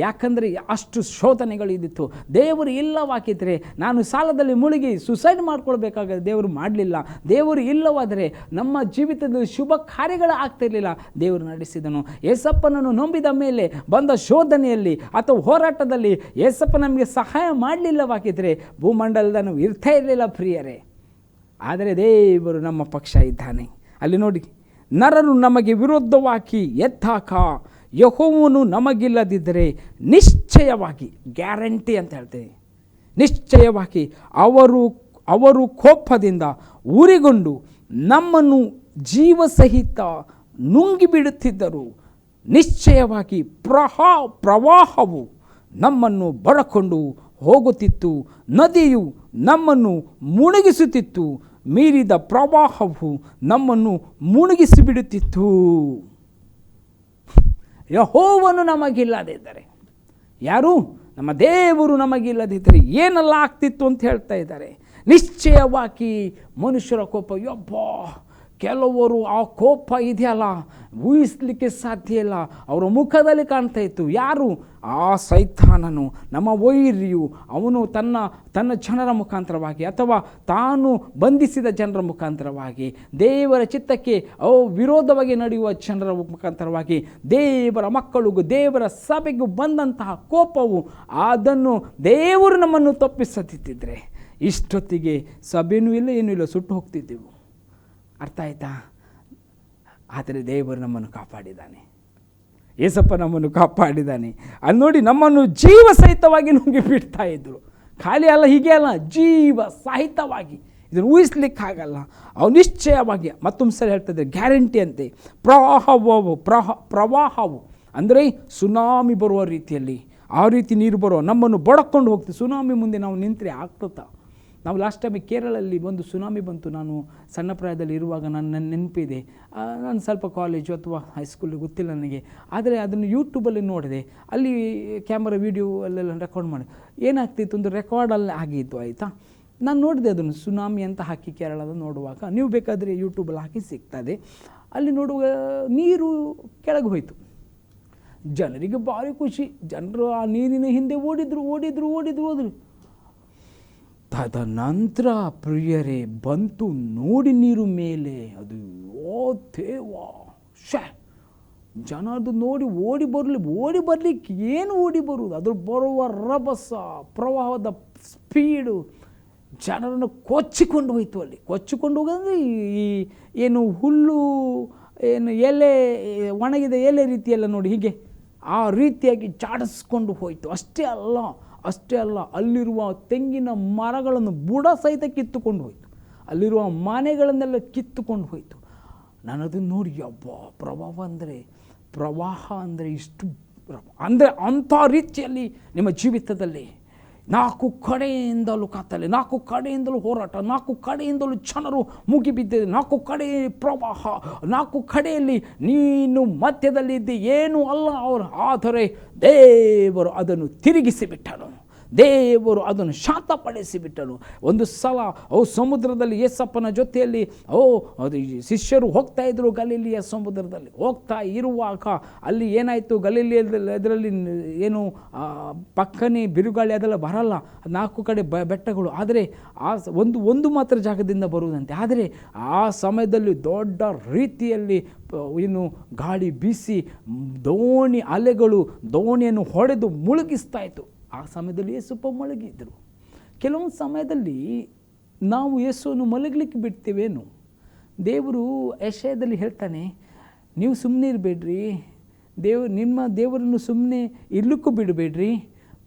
ಯಾಕಂದರೆ ಅಷ್ಟು ಶೋಧನೆಗಳಿದ್ದಿತ್ತು. ದೇವರು ಇಲ್ಲವಾಕಿದ್ರೆ ನಾನು ಸಾಲದಲ್ಲಿ ಮುಳುಗಿ ಸುಸೈಡ್ ಮಾಡ್ಕೊಳ್ಬೇಕಾದ್ರೆ ದೇವರು ಮಾಡಲಿಲ್ಲ. ದೇವರು ಇಲ್ಲವಾದರೆ ನಮ್ಮ ಜೀವಿತದಲ್ಲಿ ಶುಭ ಕಾರ್ಯಗಳು ಆಗ್ತಿರಲಿಲ್ಲ. ದೇವರು ನಡೆಸಿದನು. ಯೇಸಪ್ಪನನ್ನು ನಂಬಿದ ಮೇಲೆ ಬಂದ ಶೋಧನೆಯಲ್ಲಿ ಅಥವಾ ಹೋರಾಟದಲ್ಲಿ ಯೇಸಪ್ಪ ನಮಗೆ ಸಹಾಯ ಮಾಡಲಿಲ್ಲವಾಗಿದ್ದರೆ ಭೂಮಂಡಲದ ನಾವು ಇರ್ತಾ ಇರಲಿಲ್ಲ ಪ್ರಿಯರೇ. ಆದರೆ ದೇವರು ನಮ್ಮ ಪಕ್ಷ ಇದ್ದಾನೆ. ಅಲ್ಲಿ ನೋಡಿ, ನರರು ನಮಗೆ ವಿರುದ್ಧವಾಗಿ ಎದ್ದಾಗ ಯೆಹೋವನು ನಮಗಿಲ್ಲದಿದ್ದರೆ ನಿಶ್ಚಯವಾಗಿ, ಗ್ಯಾರಂಟಿ ಅಂತ ಹೇಳ್ತೇವೆ, ನಿಶ್ಚಯವಾಗಿ ಅವರು ಕೋಪದಿಂದ ಉರಿಗೊಂಡು ನಮ್ಮನ್ನು ಜೀವಸಹಿತ ನುಂಗಿಬಿಡುತ್ತಿದ್ದರು. ನಿಶ್ಚಯವಾಗಿ ಪ್ರವಾಹವು ನಮ್ಮನ್ನು ಬಡಕೊಂಡು ಹೋಗುತ್ತಿತ್ತು, ನದಿಯು ನಮ್ಮನ್ನು ಮುಳುಗಿಸುತ್ತಿತ್ತು, ಮೀರಿದ ಪ್ರವಾಹವು ನಮ್ಮನ್ನು ಮುಳುಗಿಸಿಬಿಡುತ್ತಿತ್ತು. ಯೆಹೋವನು ನಮಗಿಲ್ಲದಿದ್ದರೆ, ಯಾರು? ನಮ್ಮ ದೇವರು ನಮಗಿಲ್ಲದಿದ್ದರೆ ಏನೆಲ್ಲ ಆಗ್ತಿತ್ತು ಅಂತ ಹೇಳ್ತಾ ಇದ್ದಾರೆ. ನಿಶ್ಚಯವಾಗಿ ಮನುಷ್ಯರ ಕೋಪ, ಯಬ್ಬಾ ಕೆಲವರು ಆ ಕೋಪ ಇದೆಯಲ್ಲ, ಊಹಿಸಲಿಕ್ಕೆ ಸಾಧ್ಯ ಇಲ್ಲ. ಅವರ ಮುಖದಲ್ಲಿ ಕಾಣ್ತಾ ಇತ್ತು. ಯಾರು? ಆ ಸೈತಾನನು, ನಮ್ಮ ವೈರಿಯು. ಅವನು ತನ್ನ ಜನರ ಮುಖಾಂತರವಾಗಿ ಅಥವಾ ತಾನು ಬಂಧಿಸಿದ ಜನರ ಮುಖಾಂತರವಾಗಿ, ದೇವರ ಚಿತ್ತಕ್ಕೆ ವಿರೋಧವಾಗಿ ನಡೆಯುವ ಜನರ ಮುಖಾಂತರವಾಗಿ, ದೇವರ ಮಕ್ಕಳಿಗೂ ದೇವರ ಸಭೆಗೂ ಬಂದಂತಹ ಕೋಪವು, ಅದನ್ನು ದೇವರು ನಮ್ಮನ್ನು ತಪ್ಪಿಸದಿದ್ದರೆ ಇಷ್ಟೊತ್ತಿಗೆ ಸಭೆಯೂ ಇಲ್ಲ, ಏನೂ ಇಲ್ಲ, ಸುಟ್ಟು ಹೋಗ್ತಿದ್ದೆವು. ಅರ್ಥ ಆಯ್ತಾ? ಆದರೆ ದೇವರು ನಮ್ಮನ್ನು ಕಾಪಾಡಿದ್ದಾನೆ. ಏಸಪ್ಪ ನಮ್ಮನ್ನು ಕಾಪಾಡಿದ್ದಾನೆ. ಅಲ್ಲಿ ನೋಡಿ, ನಮ್ಮನ್ನು ಜೀವ ಸಹಿತವಾಗಿ ನುಂಗಿ ಬಿಡ್ತಾ ಇದ್ರು. ಖಾಲಿ ಅಲ್ಲ, ಹೀಗೆ ಅಲ್ಲ, ಜೀವ ಸಹಿತವಾಗಿ. ಇದನ್ನು ಊಹಿಸ್ಲಿಕ್ಕಾಗಲ್ಲ. ಅವು ನಿಶ್ಚಯವಾಗಿ, ಮತ್ತೊಂದು ಸಲ ಹೇಳ್ತಿದ್ರೆ, ಗ್ಯಾರಂಟಿ ಅಂತೆ. ಪ್ರವಾಹವು ಅಂದರೆ ಸುನಾಮಿ ಬರುವ ರೀತಿಯಲ್ಲಿ, ಆ ರೀತಿ ನೀರು ಬರುವ, ನಮ್ಮನ್ನು ಬಡಕೊಂಡು ಹೋಗ್ತೀವಿ. ಸುನಾಮಿ ಮುಂದೆ ನಾವು ನಿಂತರೆ ಆಗ್ತದ? ನಾವು ಲಾಸ್ಟ್ ಟೈಮ್ ಕೇರಳಲ್ಲಿ ಒಂದು ಸುನಾಮಿ ಬಂತು. ನಾನು ಸಣ್ಣ ಪ್ರಾಯದಲ್ಲಿ ಇರುವಾಗ ನನ್ನ ನೆನಪಿದೆ. ನಾನು ಸ್ವಲ್ಪ ಕಾಲೇಜು ಅಥವಾ ಹೈಸ್ಕೂಲ್ ಗೊತ್ತಿಲ್ಲ ನನಗೆ, ಆದರೆ ಅದನ್ನು ಯೂಟ್ಯೂಬಲ್ಲಿ ನೋಡಿದೆ. ಅಲ್ಲಿ ಕ್ಯಾಮರಾ ವೀಡಿಯೋ ಅಲ್ಲೆಲ್ಲ ರೆಕಾರ್ಡ್ ಮಾಡಿ ಏನಾಗ್ತಿತ್ತು ಒಂದು ರೆಕಾರ್ಡಲ್ಲಿ ಆಗಿತ್ತು, ಆಯಿತಾ. ನಾನು ನೋಡಿದೆ ಅದನ್ನು, ಸುನಾಮಿ ಅಂತ ಹಾಕಿ ಕೇರಳದ ನೋಡುವಾಗ. ನೀವು ಬೇಕಾದರೆ ಯೂಟ್ಯೂಬಲ್ಲಿ ಹಾಕಿ ಸಿಗ್ತದೆ. ಅಲ್ಲಿ ನೋಡುವ ನೀರು ಕೆಳಗೆ ಹೋಯಿತು. ಜನರಿಗೆ ಭಾರಿ ಖುಷಿ. ಜನರು ಆ ನೀರಿನ ಹಿಂದೆ ಓಡಿದ್ರು. ತದನಂತರ ಪ್ರಿಯರೇ ಬಂತು ನೋಡಿ ನೀರು ಮೇಲೆ. ಅದು ಓ ದೇವಾ, ಜನ ಅದು ನೋಡಿ ಓಡಿ ಬರಲಿಕ್ಕೆ ಏನು ಓಡಿ ಬರುವುದು, ಅದ್ರ ಬರುವ ರಭಸ, ಪ್ರವಾಹದ ಸ್ಪೀಡು ಜನರನ್ನು ಕೊಚ್ಚಿಕೊಂಡು ಹೋಯಿತು. ಅಲ್ಲಿ ಕೊಚ್ಚಿಕೊಂಡು ಹೋಗೋದಂದರೆ ಈ ಏನು ಹುಲ್ಲು, ಏನು ಎಲೆ, ಒಣಗಿದ ಎಲೆ ರೀತಿಯೆಲ್ಲ ನೋಡಿ ಹೀಗೆ ಆ ರೀತಿಯಾಗಿ ಚಾಡಿಸ್ಕೊಂಡು ಹೋಯಿತು. ಅಷ್ಟೇ ಅಲ್ಲ, ಅಲ್ಲಿರುವ ತೆಂಗಿನ ಮರಗಳನ್ನು ಬುಡ ಸಹಿತ ಕಿತ್ತುಕೊಂಡು ಹೋಯಿತು. ಅಲ್ಲಿರುವ ಮನೆಗಳನ್ನೆಲ್ಲ ಕಿತ್ತುಕೊಂಡು ಹೋಯಿತು. ನಾನದನ್ನು ನೋಡಿ, ಅಬ್ಬಾ, ಪ್ರವಾಹ ಅಂದರೆ ಇಷ್ಟು ಅಂದರೆ ಅಂಥ ರೀತಿಯಲ್ಲಿ ನಿಮ್ಮ ಜೀವಿತದಲ್ಲಿ 4 ಕಡೆಯಿಂದಲೂ ಕಾತಲೆ, 4 ಕಡೆಯಿಂದಲೂ ಹೋರಾಟ, 4 ಕಡೆಯಿಂದಲೂ ಜನರು ಮುಗಿಬಿದ್ದಿದೆ, 4 ಕಡೆ ಪ್ರವಾಹ, 4 ಕಡೆಯಲ್ಲಿ ನೀನು ಮಧ್ಯದಲ್ಲಿದ್ದೆ, ಏನೂ ಅಲ್ಲ ಅವರು. ಆದರೆ ದೇವರು ಅದನ್ನು ತಿರುಗಿಸಿಬಿಟ್ಟನು. ದೇವರು ಅದನ್ನು ಶಾಂತಪಡಿಸಿಬಿಟ್ಟನು. ಒಂದು ಸಲ ಸಮುದ್ರದಲ್ಲಿ ಯೇಸಪ್ಪನ ಜೊತೆಯಲ್ಲಿ ಅದು ಶಿಷ್ಯರು ಹೋಗ್ತಾ ಇದ್ದರು. ಗಲಿಲಿಯ ಸಮುದ್ರದಲ್ಲಿ ಹೋಗ್ತಾ ಇರುವಾಗ ಅಲ್ಲಿ ಏನಾಯಿತು, ಗಲಿಲಿಯದಲ್ಲಿ ಅದರಲ್ಲಿ ಏನು ಪಕ್ಕನೆ ಬಿರುಗಾಳಿ ಅದೆಲ್ಲ ಬರಲ್ಲ, 4 ಕಡೆ ಬೆಟ್ಟಗಳು. ಆದರೆ ಆ ಒಂದು ಮಾತ್ರ ಜಾಗದಿಂದ ಬರುವುದಂತೆ. ಆದರೆ ಆ ಸಮಯದಲ್ಲಿ ದೊಡ್ಡ ರೀತಿಯಲ್ಲಿ ಏನು ಗಾಳಿ ಬೀಸಿ ದೋಣಿ ಅಲೆಗಳು ದೋಣಿಯನ್ನು ಹೊಡೆದು ಮುಳುಗಿಸ್ತಾ ಇತ್ತು. ಆ ಸಮಯದಲ್ಲಿ ಯೇಸಪ್ಪ ಮಲಗಿದ್ದರು. ಕೆಲವೊಂದು ಸಮಯದಲ್ಲಿ ನಾವು ಯೇಸುವನ್ನು ಮಲಗಲಿಕ್ಕೆ ಬಿಡ್ತೇವೇನು? ದೇವರು ಯೆಶಾಯದಲ್ಲಿ ಹೇಳ್ತಾನೆ, ನೀವು ಸುಮ್ಮನೆ ಇರಬೇಡ್ರಿ, ದೇವರನ್ನು ಸುಮ್ಮನೆ ಇರ್ಲಿಕ್ಕೂ ಬಿಡಬೇಡ್ರಿ,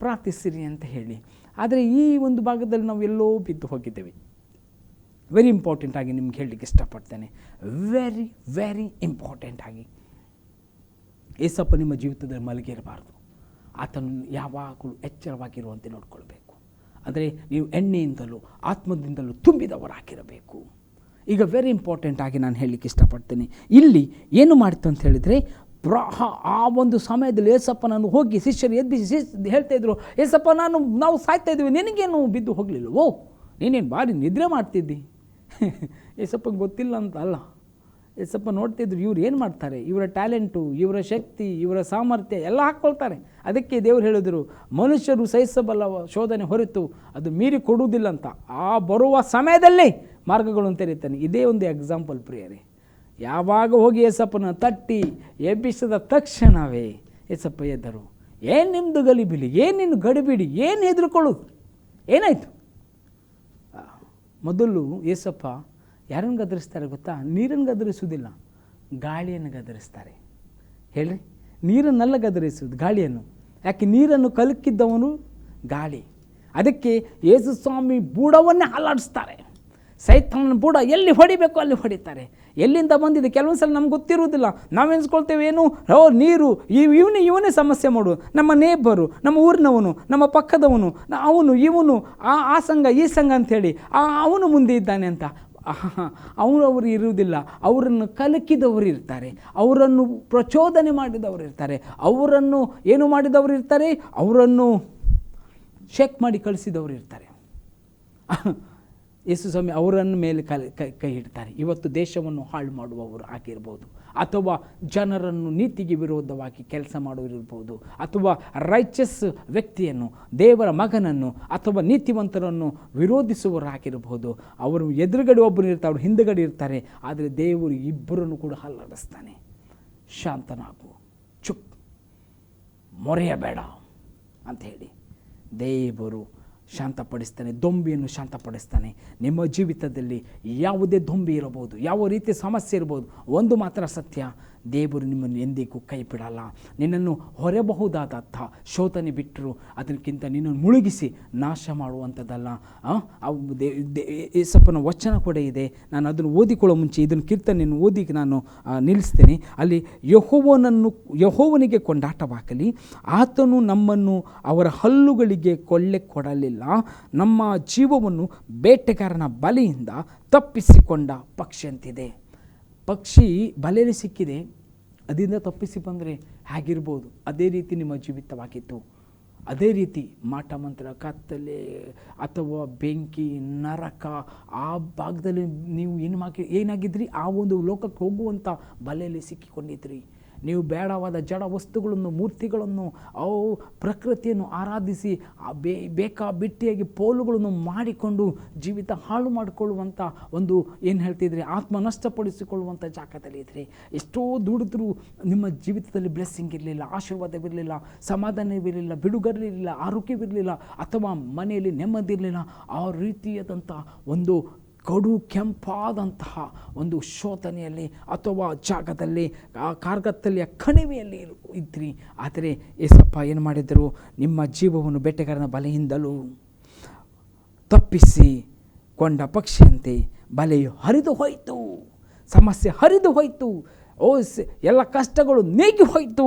ಪ್ರಾರ್ಥಿಸಿರಿ ಅಂತ ಹೇಳಿ. ಆದರೆ ಈ ಒಂದು ಭಾಗದಲ್ಲಿ ನಾವು ಎಲ್ಲೋ ಬಿದ್ದು ಹೋಗಿದ್ದೇವೆ. ವೆರಿ ಇಂಪಾರ್ಟೆಂಟ್ ಆಗಿ ನಿಮ್ಗೆ ಹೇಳಲಿಕ್ಕೆ ಇಷ್ಟಪಡ್ತೇನೆ. ವೆರಿ ವೆರಿ ಇಂಪಾರ್ಟೆಂಟ್ ಆಗಿ, ಯೇಸಪ್ಪ ನಿಮ್ಮ ಜೀವಿತದಲ್ಲಿ ಮಲಗಿರಬಾರ್ದು. ಆತನು ಯಾವಾಗಲೂ ಎಚ್ಚರವಾಗಿರುವಂತೆ ನೋಡಿಕೊಳ್ಬೇಕು. ಅಂದರೆ ನೀವು ಎಣ್ಣೆಯಿಂದಲೂ ಆತ್ಮದಿಂದಲೂ ತುಂಬಿದವರಾಗಿರಬೇಕು. ಈಗ ವೆರಿ ಇಂಪಾರ್ಟೆಂಟ್ ಆಗಿ ನಾನು ಹೇಳಲಿಕ್ಕೆ ಇಷ್ಟಪಡ್ತೇನೆ. ಇಲ್ಲಿ ಏನು ಮಾಡಿತು ಅಂತ ಹೇಳಿದರೆ, ಆ ಒಂದು ಸಮಯದಲ್ಲಿ ಯೇಸಪ್ಪ ನಾನು ಹೋಗಿ ಶಿಷ್ಯರು ಎಬ್ಬಿಸಿ ಹೇಳ್ತಾಯಿದ್ರು, ಯೇಸಪ್ಪ ನಾವು ಸಾಯ್ತಾ ಇದ್ದೀವಿ, ನಿನಗೇನು ಬಿದ್ದು ಹೋಗಲಿಲ್ಲವೋ, ನೀನೇನು ಭಾರಿ ನಿದ್ರೆ ಮಾಡ್ತಿದ್ದಿ. ಯೇಸಪ್ಪಗೆ ಗೊತ್ತಿಲ್ಲ ಅಂತ ಅಲ್ಲ, ಯೇಸಪ್ಪ ನೋಡ್ತಿದ್ರು ಇವ್ರು ಏನು ಮಾಡ್ತಾರೆ, ಇವರ ಟ್ಯಾಲೆಂಟು, ಇವರ ಶಕ್ತಿ, ಇವರ ಸಾಮರ್ಥ್ಯ ಎಲ್ಲ ಹಾಕ್ಕೊಳ್ತಾರೆ. ಅದಕ್ಕೆ ದೇವರು ಹೇಳಿದರು, ಮನುಷ್ಯರು ಸಹಿಸಬಲ್ಲ ಶೋಧನೆ ಹೊರತು ಅದು ಮೀರಿ ಕೊಡುವುದಿಲ್ಲ ಅಂತ. ಆ ಬರುವ ಸಮಯದಲ್ಲೇ ಮಾರ್ಗಗಳನ್ನು ತೆರೀತಾನೆ. ಇದೇ ಒಂದು ಎಕ್ಸಾಂಪಲ್ ಪ್ರಿಯರೇ. ಯಾವಾಗ ಹೋಗಿ ಯೇಸಪ್ಪನ ತಟ್ಟಿ ಎಬ್ಬಿಸಿದ ತಕ್ಷಣವೇ ಯೇಸಪ್ಪ ಎದ್ದರು. ಏನು ನಿಮ್ಮದು ಗಲಿಬಿಲಿ, ಏನು ನಿನ್ನ ಗಡಿಬಿಡಿ, ಏನು ಹೆದರ್ಕೊಳ್ಳೋದು, ಏನಾಯಿತು? ಮೊದಲು ಯೇಸಪ್ಪ ಯಾರನ್ನು ಗದರಿಸ್ತಾರೆ ಗೊತ್ತಾ? ನೀರನ್ನು ಗದರಿಸುವುದಿಲ್ಲ, ಗಾಳಿಯನ್ನು ಗದರಿಸ್ತಾರೆ. ಹೇಳ್ರಿ, ನೀರನ್ನೆಲ್ಲ ಗದರಿಸುವುದು, ಗಾಳಿಯನ್ನು. ಯಾಕೆ? ನೀರನ್ನು ಕಲಕಿದ್ದವನು ಗಾಳಿ. ಅದಕ್ಕೆ ಯೇಸು ಸ್ವಾಮಿ ಬುಡವನ್ನೇ ಹಾಲಾಡಿಸ್ತಾರೆ. ಸೈತಾನನ ಬುಡ ಎಲ್ಲಿ ಹೊಡಿಬೇಕು ಅಲ್ಲಿ ಹೊಡಿತಾರೆ. ಎಲ್ಲಿಂದ ಬಂದಿದೆ ಕೆಲವೊಂದು ಸಲ ನಮ್ಗೆ ಗೊತ್ತಿರುವುದಿಲ್ಲ. ನಾವೆನ್ಸ್ಕೊಳ್ತೇವೆ, ಏನು ನೀರು ಇವನೇ ಸಮಸ್ಯೆ ಮಾಡೋದು, ನಮ್ಮ ನೇಬರು, ನಮ್ಮ ಊರಿನವನು, ನಮ್ಮ ಪಕ್ಕದವನು, ಇವನು ಆ ಸಂಘ ಈ ಸಂಘ ಅಂಥೇಳಿ ಅವನು ಮುಂದೆ ಇದ್ದಾನೆ ಅಂತ. ಅವರು ಇರುವುದಿಲ್ಲ. ಅವರನ್ನು ಕಲಕಿದವರು ಇರ್ತಾರೆ, ಅವರನ್ನು ಪ್ರಚೋದನೆ ಮಾಡಿದವರು ಇರ್ತಾರೆ, ಅವರನ್ನು ಏನು ಮಾಡಿದವರು ಇರ್ತಾರೆ, ಅವರನ್ನು ಚೆಕ್ ಮಾಡಿ ಕಳಿಸಿದವರು ಇರ್ತಾರೆ. ಯೇಸು ಸ್ವಾಮಿ ಅವರನ್ನ ಮೇಲೆ ಕೈ ಇಡ್ತಾರೆ. ಇವತ್ತು ದೇಶವನ್ನು ಹಾಳು ಮಾಡುವವರು ಆಗಿರ್ಬೋದು, ಅಥವಾ ಜನರನ್ನು ನೀತಿಗೆ ವಿರೋಧವಾಗಿ ಕೆಲಸ ಮಾಡುವರಿರ್ಬೋದು, ಅಥವಾ ರೈಚಸ್ ವ್ಯಕ್ತಿಯನ್ನು, ದೇವರ ಮಗನನ್ನು ಅಥವಾ ನೀತಿವಂತರನ್ನು ವಿರೋಧಿಸುವವರಾಗಿರ್ಬೋದು. ಅವರು ಎದುರುಗಡೆ ಒಬ್ಬರು ಇರ್ತಾರೆ, ಅವರು ಹಿಂದುಗಡೆ ಇರ್ತಾರೆ, ಆದರೆ ದೇವರು ಇಬ್ಬರನ್ನು ಕೂಡ ಹಲ್ಲಾಡಿಸ್ತಾನೆ. ಶಾಂತನಾಗು, ಚುಪ್, ಮೊರೆಯಬೇಡ ಅಂತ ಹೇಳಿ ದೇವರು ಶಾಂತಪಡಿಸ್ತಾನೆ. ದೊಂಬಿಯನ್ನು ಶಾಂತಪಡಿಸ್ತಾನೆ. ನಿಮ್ಮ ಜೀವಿತದಲ್ಲಿ ಯಾವುದೇ ದೊಂಬಿ ಇರಬಹುದು, ಯಾವ ರೀತಿಯ ಸಮಸ್ಯೆ ಇರ್ಬೋದು, ಒಂದು ಮಾತ್ರ ಸತ್ಯ, ದೇವರು ನಿಮ್ಮನ್ನು ಎಂದಿಗೂ ಕೈ ಬಿಡಲ್ಲ. ನಿನ್ನನ್ನು ಹೊರಬಹುದಾದಂಥ ಶೋಧನೆ ಬಿಟ್ಟರು ಅದಕ್ಕಿಂತ ನಿನ್ನನ್ನು ಮುಳುಗಿಸಿ ನಾಶ ಮಾಡುವಂಥದ್ದಲ್ಲ. ಯೇಸಪ್ಪನ ವಚನ ಕೂಡ ಇದೆ. ನಾನು ಅದನ್ನು ಓದಿಕೊಳ್ಳೋ ಮುಂಚೆ ಇದನ್ನು ಕೀರ್ತನೆಯನ್ನು ಓದಿ ನಾನು ನಿಲ್ಲಿಸ್ತೇನೆ. ಅಲ್ಲಿ ಯೆಹೋವನಿಗೆ ಕೊಂಡಾಟವಾಗಲಿ, ಆತನು ನಮ್ಮನ್ನು ಅವರ ಹಲ್ಲುಗಳಿಗೆ ಕೊಳ್ಳೆ ಕೊಡಲಿಲ್ಲ. ನಮ್ಮ ಜೀವವನ್ನು ಬೇಟೆಗಾರನ ಬಲೆಯಿಂದ ತಪ್ಪಿಸಿಕೊಂಡ ಪಕ್ಷಿಯಂತಿದೆ. ಪಕ್ಷಿ ಬಲೆಯಲ್ಲಿ ಸಿಕ್ಕಿದೆ, ಅದರಿಂದ ತಪ್ಪಿಸಿ ಬಂದರೆ ಹೇಗಿರ್ಬೋದು, ಅದೇ ರೀತಿ ನಿಮ್ಮ ಜೀವಿತವಾಗಿತ್ತು. ಅದೇ ರೀತಿ ಮಾಟ ಮಂತ್ರ, ಕತ್ತಲೆ ಅಥವಾ ಬೆಂಕಿ, ನರಕ, ಆ ಭಾಗದಲ್ಲಿ ನೀವು ಏನಾಗಿದ್ರಿ, ಆ ಒಂದು ಲೋಕಕ್ಕೆ ಹೋಗುವಂಥ ಬಲೆಯಲ್ಲಿ ಸಿಕ್ಕಿಕೊಂಡಿದ್ರಿ. ನೀವು ಬೇಡವಾದ ಜಡ ವಸ್ತುಗಳನ್ನು, ಮೂರ್ತಿಗಳನ್ನು, ಪ್ರಕೃತಿಯನ್ನು ಆರಾಧಿಸಿ ಬೇಕಾಬಿಟ್ಟಿಯಾಗಿ ಪೋಲುಗಳನ್ನು ಮಾಡಿಕೊಂಡು ಜೀವಿತ ಹಾಳು ಮಾಡಿಕೊಳ್ಳುವಂಥ ಒಂದು ಏನು ಹೇಳ್ತಿದ್ರಿ, ಆತ್ಮ ನಷ್ಟಪಡಿಸಿಕೊಳ್ಳುವಂಥ ಜಾಗದಲ್ಲಿ ಇದ್ರಿ. ಎಷ್ಟೋ ದುಡಿದ್ರೂ ನಿಮ್ಮ ಜೀವಿತದಲ್ಲಿ ಬ್ಲೆಸ್ಸಿಂಗ್ ಇರಲಿಲ್ಲ, ಆಶೀರ್ವಾದವಿರಲಿಲ್ಲ, ಸಮಾಧಾನವಿರಲಿಲ್ಲ, ಬಿಡುಗರಿರಲಿಲ್ಲ, ಆರೋಗ್ಯವಿರಲಿಲ್ಲ, ಅಥವಾ ಮನೆಯಲ್ಲಿ ನೆಮ್ಮದಿ ಇರಲಿಲ್ಲ. ಆ ರೀತಿಯಾದಂಥ ಒಂದು ಕಡು ಕೆಂಪಾದಂತಹ ಒಂದು ಶೋಧನೆಯಲ್ಲಿ ಅಥವಾ ಜಾಗದಲ್ಲಿ, ಆ ಕಾರ್ಗತ್ತಲೆಯ ಕಣಿವೆಯಲ್ಲಿ ಇದ್ರಿ. ಆದರೆ ಯೇಸಪ್ಪ ಏನು ಮಾಡಿದರು, ನಿಮ್ಮ ಜೀವವನ್ನು ಬೇಟೆಗಾರನ ಬಲೆಯಿಂದಲೂ ತಪ್ಪಿಸಿ ಕೊಂಡ ಪಕ್ಷಿಯಂತೆ ಬಲೆಯು ಹರಿದು ಹೋಯಿತು. ಸಮಸ್ಯೆ ಹರಿದು ಹೋಯಿತು, ಎಲ್ಲ ಕಷ್ಟಗಳು ನೀಗಿ ಹೋಯಿತು.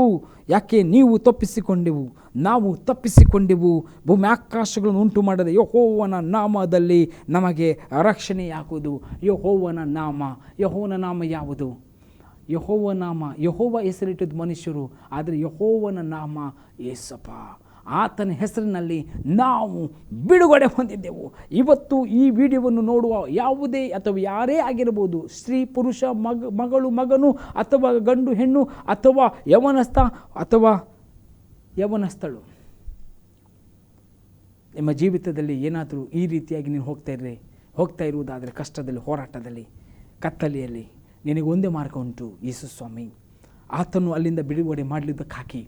ಯಾಕೆ? ನೀವು ತಪ್ಪಿಸಿಕೊಂಡೆವು, ನಾವು ತಪ್ಪಿಸಿಕೊಂಡೆವು. ಭೂಮಿ ಆಕಾಶಗಳನ್ನು ಉಂಟು ಮಾಡದೆ ಯೆಹೋವನ ನಾಮದಲ್ಲಿ ನಮಗೆ ರಕ್ಷಣೆಯಾಗುವುದು. ಯೆಹೋವನ ನಾಮ ಯಾವುದು? ಯೆಹೋವ ನಾಮ. ಯೆಹೋವ ಹೆಸರಿಟ್ಟಿದ್ದು ಮನುಷ್ಯರು, ಆದರೆ ಯೆಹೋವನ ನಾಮ ಯೇಸಪ್ಪ. ಆತನ ಹೆಸರಿನಲ್ಲಿ ನಾವು ಬಿಡುಗಡೆ ಹೊಂದಿದ್ದೆವು. ಇವತ್ತು ಈ ವಿಡಿಯೋವನ್ನು ನೋಡುವ ಯಾವುದೇ ಅಥವಾ ಯಾರೇ ಆಗಿರ್ಬೋದು, ಸ್ತ್ರೀ, ಪುರುಷ, ಮಗಳು, ಮಗನು, ಅಥವಾ ಗಂಡು ಹೆಣ್ಣು, ಅಥವಾ ಯವನಸ್ಥ ಅಥವಾ ಯವನಸ್ಥಳು, ನಿಮ್ಮ ಜೀವಿತದಲ್ಲಿ ಏನಾದರೂ ಈ ರೀತಿಯಾಗಿ ನೀವು ಹೋಗ್ತಾ ಇರುವುದಾದರೆ, ಕಷ್ಟದಲ್ಲಿ, ಹೋರಾಟದಲ್ಲಿ, ಕತ್ತಲೆಯಲ್ಲಿ, ನಿನಗೆ ಒಂದೇ ಮಾರ್ಗ ಉಂಟು, ಯೇಸು ಸ್ವಾಮಿ. ಆತನು ಅಲ್ಲಿಂದ ಬಿಡುಗಡೆ ಮಾಡಲಿದ್ದಕ್ಕಾಗಿ,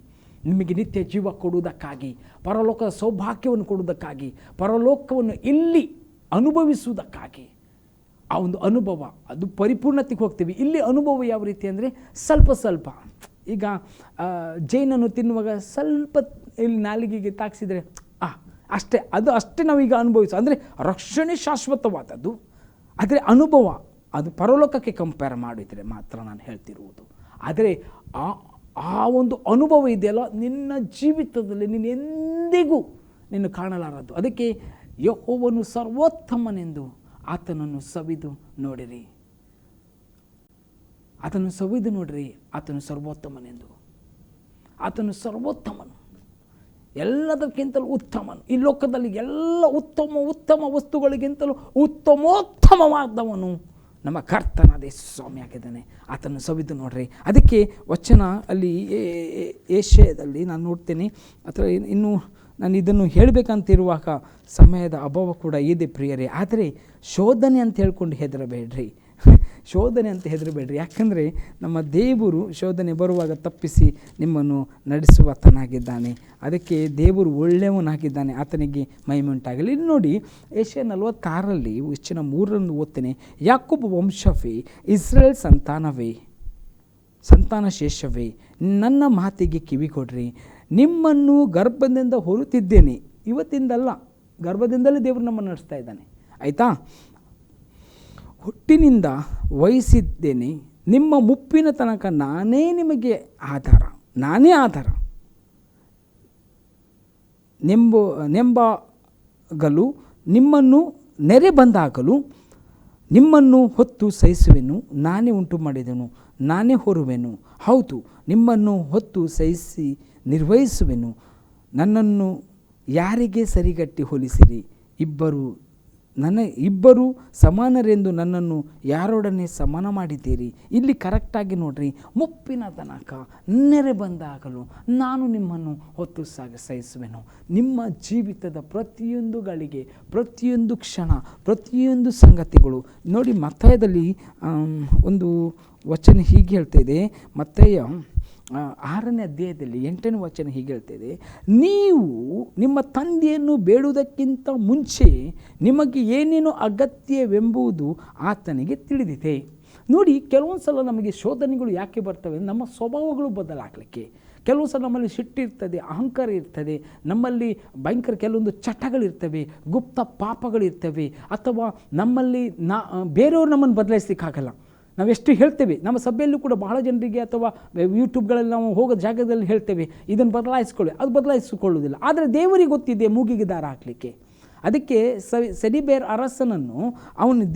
ನಿಮಗೆ ನಿತ್ಯ ಜೀವ ಕೊಡುವುದಕ್ಕಾಗಿ, ಪರಲೋಕದ ಸೌಭಾಗ್ಯವನ್ನು ಕೊಡುವುದಕ್ಕಾಗಿ, ಪರಲೋಕವನ್ನು ಇಲ್ಲಿ ಅನುಭವಿಸುವುದಕ್ಕಾಗಿ. ಆ ಒಂದು ಅನುಭವ ಅದು ಪರಿಪೂರ್ಣತೆಗೆ ಹೋಗ್ತೀವಿ. ಇಲ್ಲಿ ಅನುಭವ ಯಾವ ರೀತಿ ಅಂದರೆ ಸ್ವಲ್ಪ. ಈಗ ಜೇನನ್ನು ತಿನ್ನುವಾಗ ಸ್ವಲ್ಪ ಇಲ್ಲಿ ನಾಲಿಗೆಗೆ ತಾಗಿಸಿದರೆ ಅಷ್ಟೇ ನಾವೀಗ ಅಂದರೆ ರಕ್ಷಣೆ ಶಾಶ್ವತವಾದದ್ದು. ಆದರೆ ಅನುಭವ ಅದು ಪರಲೋಕಕ್ಕೆ ಕಂಪೇರ್ ಮಾಡಿದರೆ ಮಾತ್ರ ನಾನು ಹೇಳ್ತಿರುವುದು. ಆದರೆ ಆ ಒಂದು ಅನುಭವ ಇದೆಯಲ್ಲ, ನಿನ್ನ ಜೀವಿತದಲ್ಲಿ ನೀನು ಎಂದಿಗೂ ನಿನ್ನ ಕಾಣಲಾರದು. ಅದಕ್ಕೆ ಯೆಹೋವನು ಸರ್ವೋತ್ತಮನೆಂದು ಆತನನ್ನು ಸವಿದು ನೋಡಿರಿ. ಆತನು ಸರ್ವೋತ್ತಮನೆಂದು. ಆತನು ಸರ್ವೋತ್ತಮನು, ಎಲ್ಲದಕ್ಕಿಂತಲೂ ಉತ್ತಮನು. ಈ ಲೋಕದಲ್ಲಿ ಎಲ್ಲ ಉತ್ತಮ ವಸ್ತುಗಳಿಗಿಂತಲೂ ಉತ್ತಮೋತ್ತಮವಾದವನು ನಮ್ಮ ಕರ್ತನಾದ ಸ್ವಾಮಿ ಆಗಿದ್ದಾನೆ. ಆತನ್ನು ಸವಿದು ನೋಡ್ರಿ. ಅದಕ್ಕೆ ವಚನ ಅಲ್ಲಿ ಏಷ್ಯಾದಲ್ಲಿ ನಾನು ನೋಡ್ತೇನೆ. ಅಥವಾ ಇನ್ನು ನಾನು ಇದನ್ನು ಹೇಳಬೇಕಂತಿರುವಾಗ ಸಮಯದ ಅಭಾವ ಕೂಡ ಇದೆ ಪ್ರಿಯರೇ. ಆದರೆ ಶೋಧನೆ ಅಂತ ಹೇಳ್ಕೊಂಡು ಹೆದರಬೇಡ್ರಿ. ಯಾಕಂದರೆ ನಮ್ಮ ದೇವರು ಶೋಧನೆ ಬರುವಾಗ ತಪ್ಪಿಸಿ ನಿಮ್ಮನ್ನು ನಡೆಸುವತನಾಗಿದ್ದಾನೆ. ಅದಕ್ಕೆ ದೇವರು ಒಳ್ಳೆಯವನಾಗಿದ್ದಾನೆ, ಆತನಿಗೆ ಮಹಿಮೆ ಉಂಟಾಗಲಿ. ಇಲ್ಲಿ ನೋಡಿ, ಏಷ್ಯಾ 46 ವಚನ 3 ಓದ್ತೇನೆ. ಯಾಕೋಬ ವಂಶವೇ, ಇಸ್ರೇಲ್ ಸಂತಾನ ಶೇಷವೇ, ನನ್ನ ಮಾತಿಗೆ ಕಿವಿಕೊಡ್ರಿ. ನಿಮ್ಮನ್ನು ಗರ್ಭದಿಂದ ಹೊರುತ್ತಿದ್ದೇನೆ. ಇವತ್ತಿಂದಲ್ಲ, ಗರ್ಭದಿಂದಲೇ ದೇವರು ನಮ್ಮನ್ನು ನಡೆಸ್ತಾ ಇದ್ದಾನೆ, ಆಯಿತಾ? ಹುಟ್ಟಿನಿಂದ ವಹಿಸಿದ್ದೇನೆ. ನಿಮ್ಮ ಮುಪ್ಪಿನ ತನಕ ನಾನೇ ನಿಮಗೆ ಆಧಾರ. ನೆಂಬಾಗಲು, ನಿಮ್ಮನ್ನು ನೆರೆ ಬಂದಾಗಲೂ ನಿಮ್ಮನ್ನು ಹೊತ್ತು ಸಹಿಸುವೆನು. ನಾನೇ ಉಂಟು ಮಾಡಿದೆನು, ನಾನೇ ಹೊರುವೆನು. ಹೌದು, ನಿಮ್ಮನ್ನು ಹೊತ್ತು ಸಹಿಸಿ ನಿರ್ವಹಿಸುವೆನು. ನನ್ನನ್ನು ಯಾರಿಗೆ ಸರಿಗಟ್ಟಿ ಹೋಲಿಸಿರಿ? ಇಬ್ಬರು ನನ್ನ ಇಬ್ಬರು ಸಮಾನರೆಂದು ನನ್ನನ್ನು ಯಾರೊಡನೆ ಸಮಾನ ಮಾಡಿದ್ದೀರಿ. ಇಲ್ಲಿ ಕರೆಕ್ಟಾಗಿ ನೋಡ್ರಿ, ಮುಪ್ಪಿನ ತನಕ ನೆರೆ ಬಂದಾಗಲೂ ನಾನು ನಿಮ್ಮನ್ನು ಹೊತ್ತು ಸಹಿಸುವೆನು. ನಿಮ್ಮ ಜೀವಿತದ ಪ್ರತಿಯೊಂದು ಗಳಿಗೆ, ಪ್ರತಿಯೊಂದು ಕ್ಷಣ, ಪ್ರತಿಯೊಂದು ಸಂಗತಿಗಳು ನೋಡಿ. ಮತ್ತಾಯದಲ್ಲಿ ಒಂದು ವಚನ ಹೀಗೆ ಹೇಳ್ತಾ ಇದೆ, ಮತ್ತಾಯ 6ನೇ ಅಧ್ಯಾಯದಲ್ಲಿ 8ನೇ ವಚನ ಹೀಗೆ ಹೇಳ್ತಿದೆ, ನೀವು ನಿಮ್ಮ ತಂದೆಯನ್ನು ಬೇಡುವುದಕ್ಕಿಂತ ಮುಂಚೆ ನಿಮಗೆ ಏನೇನು ಅಗತ್ಯವೆಂಬುದು ಆತನಿಗೆ ತಿಳಿದಿದೆ. ನೋಡಿ, ಕೆಲವೊಂದು ಸಲ ನಮಗೆ ಶೋಧನೆಗಳು ಯಾಕೆ ಬರ್ತವೆ? ನಮ್ಮ ಸ್ವಭಾವಗಳು ಬದಲಾಗಲಿಕ್ಕೆ. ಕೆಲವು ಸಲ ನಮ್ಮಲ್ಲಿ ಸಿಟ್ಟಿರ್ತದೆ, ಅಹಂಕಾರ ಇರ್ತದೆ, ನಮ್ಮಲ್ಲಿ ಭಯಂಕರ ಕೆಲವೊಂದು ಚಟಗಳಿರ್ತವೆ, ಗುಪ್ತ ಪಾಪಗಳಿರ್ತವೆ, ಅಥವಾ ನಮ್ಮಲ್ಲಿ ಬೇರೆಯವರು ನಮ್ಮನ್ನು ಬದಲಾಯಿಸಲಿಕ್ಕಾಗಲ್ಲ. ನಾವೆಷ್ಟು ಹೇಳ್ತೇವೆ, ನಮ್ಮ ಸಭೆಯಲ್ಲೂ ಕೂಡ ಬಹಳ ಜನರಿಗೆ ಅಥವಾ ಯೂಟ್ಯೂಬ್ಗಳಲ್ಲಿ ನಾವು ಹೋಗೋ ಜಾಗದಲ್ಲಿ ಹೇಳ್ತೇವೆ, ಇದನ್ನು ಬದಲಾಯಿಸ್ಕೊಳ್ಳಿ, ಅದು ಬದಲಾಯಿಸಿಕೊಳ್ಳುವುದಿಲ್ಲ. ಆದರೆ ದೇವರಿಗೆ ಗೊತ್ತಿದೆ ಮೂಗಿಗೆ ದಾರ ಹಾಕಲಿಕ್ಕೆ. ಅದಕ್ಕೆ ಸೆಡಿಬೇರ್ ಅರಸನನ್ನು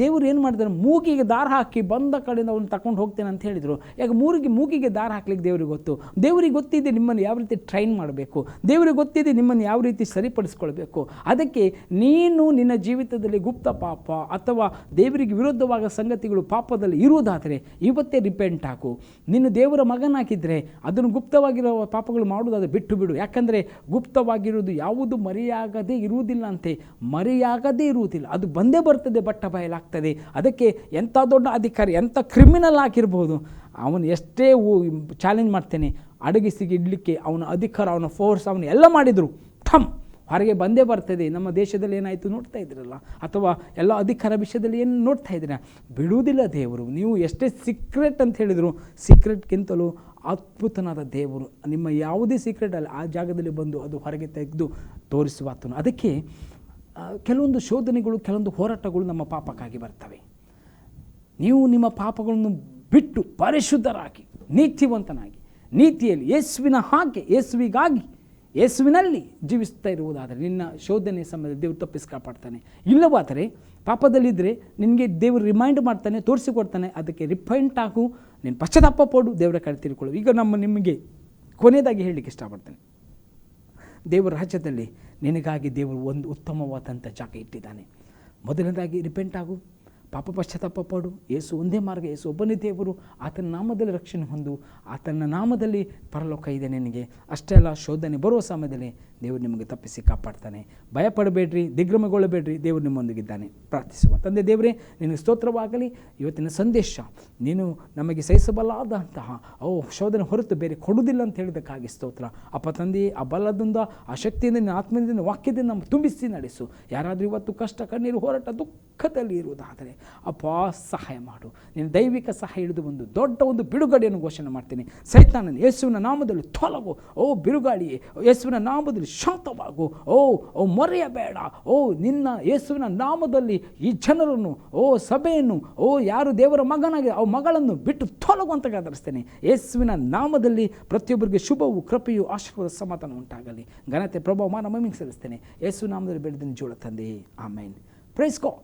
ದೇವರು ಏನು ಮಾಡಿದಾರೆ, ಮೂಗಿಗೆ ದಾರ ಹಾಕಿ ಬಂದ ಕಡೆಯಿಂದ ಅವನು ತಗೊಂಡು ಹೋಗ್ತೇನೆ ಅಂತ ಹೇಳಿದರು. ಯಾಕೆ ಮೂಗಿಗೆ ದಾರ ಹಾಕ್ಲಿಕ್ಕೆ ದೇವರಿಗೆ ಗೊತ್ತು. ದೇವರಿಗೆ ಗೊತ್ತಿದೆ ನಿಮ್ಮನ್ನು ಯಾವ ರೀತಿ ಟ್ರೈನ್ ಮಾಡಬೇಕು, ದೇವರಿಗೆ ಗೊತ್ತಿದೆ ನಿಮ್ಮನ್ನು ಯಾವ ರೀತಿ ಸರಿಪಡಿಸ್ಕೊಳ್ಬೇಕು. ಅದಕ್ಕೆ ನೀನು ನಿನ್ನ ಜೀವಿತದಲ್ಲಿ ಗುಪ್ತ ಪಾಪ ಅಥವಾ ದೇವರಿಗೆ ವಿರುದ್ಧವಾದ ಸಂಗತಿಗಳು ಪಾಪದಲ್ಲಿ ಇರುವುದಾದರೆ ಇವತ್ತೇ ರಿಪೆಂಟ್ ಹಾಕು. ನೀನು ದೇವರ ಮಗನಾಗಿದ್ದರೆ ಅದನ್ನು ಗುಪ್ತವಾಗಿರೋ ಪಾಪಗಳು ಮಾಡುವುದಾದರೆ ಬಿಟ್ಟು ಬಿಡು. ಯಾಕಂದರೆ ಗುಪ್ತವಾಗಿರುವುದು ಯಾವುದು ಮರೆಯಾಗದೇ ಇರುವುದಿಲ್ಲ ಅಂತೆ, ಮರೆಯಾಗದೇ ಇರುವುದಿಲ್ಲ, ಅದು ಬಂದೇ ಬರ್ತದೆ, ಬಟ್ಟ ಬಯಲಾಗ್ತದೆ. ಅದಕ್ಕೆ ಎಂಥ ದೊಡ್ಡ ಅಧಿಕಾರಿ, ಎಂಥ ಕ್ರಿಮಿನಲ್ ಆಗಿರ್ಬೋದು, ಅವನು ಎಷ್ಟೇ ಚಾಲೆಂಜ್ ಮಾಡ್ತೇನೆ ಅಡಗಿಸಿಗೆ ಇಡಲಿಕ್ಕೆ ಅವನ ಅಧಿಕಾರ, ಅವನ ಫೋರ್ಸ್, ಅವನು ಎಲ್ಲ ಮಾಡಿದರು ಹೊರಗೆ ಬಂದೇ ಬರ್ತದೆ. ನಮ್ಮ ದೇಶದಲ್ಲಿ ಏನಾಯಿತು ನೋಡ್ತಾ ಇದ್ದೀರಲ್ಲ, ಅಥವಾ ಎಲ್ಲ ಅಧಿಕಾರ ವಿಷಯದಲ್ಲಿ ಏನು ನೋಡ್ತಾ ಇದ್ದೀರಾ, ಬಿಡುವುದಿಲ್ಲ ದೇವರು. ನೀವು ಎಷ್ಟೇ ಸೀಕ್ರೆಟ್ ಅಂತ ಹೇಳಿದರು, ಸೀಕ್ರೆಟ್ಗಿಂತಲೂ ಅದ್ಭುತನಾದ ದೇವರು ನಿಮ್ಮ ಯಾವುದೇ ಸೀಕ್ರೆಟ್ ಅಲ್ಲ ಆ ಜಾಗದಲ್ಲಿ ಬಂದು ಅದು ಹೊರಗೆ ತೆಗೆದು ತೋರಿಸುವ ಆತನು. ಅದಕ್ಕೆ ಕೆಲವೊಂದು ಶೋಧನೆಗಳು, ಕೆಲವೊಂದು ಹೋರಾಟಗಳು ನಮ್ಮ ಪಾಪಕ್ಕಾಗಿ ಬರ್ತವೆ. ನೀವು ನಿಮ್ಮ ಪಾಪಗಳನ್ನು ಬಿಟ್ಟು ಪರಿಶುದ್ಧರಾಗಿ ನೀತಿವಂತನಾಗಿ ನೀತಿಯಲ್ಲಿ ಯೇಸುವಿನ ಹಾಗೆ ಯೇಸುವಿಗಾಗಿ ಯೇಸುವಿನಲ್ಲಿ ಜೀವಿಸ್ತಾ ಇರುವುದಾದರೆ ನಿನ್ನ ಶೋಧನೆ ಸಮಯದಲ್ಲಿ ದೇವರು ತಪ್ಪಿಸಿ ಕಾಪಾಡ್ತಾನೆ. ಇಲ್ಲವಾದರೆ ಪಾಪದಲ್ಲಿದ್ದರೆ ನಿನಗೆ ದೇವರು ರಿಮೈಂಡ್ ಮಾಡ್ತಾನೆ, ತೋರಿಸಿಕೊಡ್ತಾನೆ. ಅದಕ್ಕೆ ರಿಪೈಂಟ್ ಆಗು, ನೀನು ಪಶ್ಚಾತ್ತಾಪ ಪಡು, ದೇವರ ಕಡೆ ತಿಳ್ಕೊಳ್ಳು. ಈಗ ನಿಮಗೆ ಕೊನೆಯದಾಗಿ ಹೇಳಲಿಕ್ಕೆ ಇಷ್ಟಪಡ್ತೇನೆ, ದೇವರ ರಾಜ್ಯದಲ್ಲಿ ನಿನಗಾಗಿ ದೇವರು ಒಂದು ಉತ್ತಮವಾದಂಥ ಜಾಗ ಇಟ್ಟಿದ್ದಾನೆ. ಮೊದಲನೇದಾಗಿ ರಿಪೆಂಟ್ ಆಗು, ಪಾಪ ಪಶ್ಚಾತ್ತಾಪ ಪಡು. ಯೇಸು ಒಂದೇ ಮಾರ್ಗ, ಯೇಸು ಒಬ್ಬನೇ ದೇವರು. ಆತನ ನಾಮದಲ್ಲಿ ರಕ್ಷಣೆ ಹೊಂದು, ಆತನ ನಾಮದಲ್ಲಿ ಪರಲೋಕ ಇದೆ ನಿನಗೆ. ಅಷ್ಟೇ ಅಲ್ಲ, ಶೋಧನೆ ಬರುವ ಸಮಯದಲ್ಲಿ ದೇವರು ನಿಮಗೆ ತಪ್ಪಿಸಿ ಕಾಪಾಡ್ತಾನೆ. ಭಯಪಡಬೇಡ್ರಿ, ದಿಗ್ಭ್ರಮೆಗೊಳ್ಳಬೇಡ್ರಿ, ದೇವರು ನಿಮ್ಮೊಂದಿಗಿದ್ದಾನೆ. ಪ್ರಾರ್ಥಿಸುವ. ತಂದೆ ದೇವರೇ, ನಿನಗೆ ಸ್ತೋತ್ರವಾಗಲಿ. ಇವತ್ತಿನ ಸಂದೇಶ ನೀನು ನಮಗೆ ಸಹಿಸಬಲ್ಲಾದಂತಹ ಶೋಧನೆ ಹೊರತು ಬೇರೆ ಕೊಡುವುದಿಲ್ಲ ಅಂತ ಹೇಳಿದ್ದಕ್ಕಾಗಿ ಸ್ತೋತ್ರ. ಅಪ್ಪ ತಂದೆ, ಆ ಬಲದಿಂದ, ಆ ಶಕ್ತಿಯಿಂದ, ನಿನ್ನ ಆತ್ಮದಿಂದ, ವಾಕ್ಯದಿಂದ ನಮ್ಮ ತುಂಬಿಸಿ ನಡೆಸು. ಯಾರಾದರೂ ಇವತ್ತು ಕಷ್ಟ, ಕಣ್ಣೀರು, ಹೋರಾಟ, ದುಃಖದಲ್ಲಿ ಇರುವುದಾದರೆ ಅಪ್ಪ ಸಹಾಯ ಮಾಡು. ನೀನು ದೈವಿಕ ಸಹಾಯ ಹಿಡಿದು ಒಂದು ದೊಡ್ಡ ಒಂದು ಬಿಡುಗಡೆಯನ್ನು ಘೋಷಣೆ ಮಾಡ್ತೀನಿ. ಸೈತಾನನ ಯೇಸುವಿನ ನಾಮದಲ್ಲಿ ತೊಲಗು. ಬಿರುಗಾಳಿಯೇ, ಯೇಸುವಿನ ನಾಮದಲ್ಲಿ ಶಾಂತವಾಗು. ಮೊರೆಯಬೇಡ. ನಿನ್ನ ಯೇಸುವಿನ ನಾಮದಲ್ಲಿ ಈ ಜನರನ್ನು, ಸಭೆಯನ್ನು, ಯಾರು ದೇವರ ಮಗನಾಗಿ ಮಗಳನ್ನು ಬಿಟ್ಟು ತೊಲಗುವಂತ ಗದರಿಸ್ತೇನೆ. ಯೇಸುವಿನ ನಾಮದಲ್ಲಿ ಪ್ರತಿಯೊಬ್ಬರಿಗೆ ಶುಭವು, ಕೃಪೆಯು, ಆಶೀರ್ವಾದ, ಸಮಾಧಾನ ಉಂಟಾಗಲಿ. ಘನತೆ, ಪ್ರಭಾವ, ಮಾನ, ಮಹಿಮೆ ಸಲ್ಲಿಸ್ತೇನೆ. ಯೇಸು ನಾಮದಲ್ಲಿ ಬೇಡಿದ ಜೋಳ ತಂದೆ, ಆಮೇನ್. Praise God.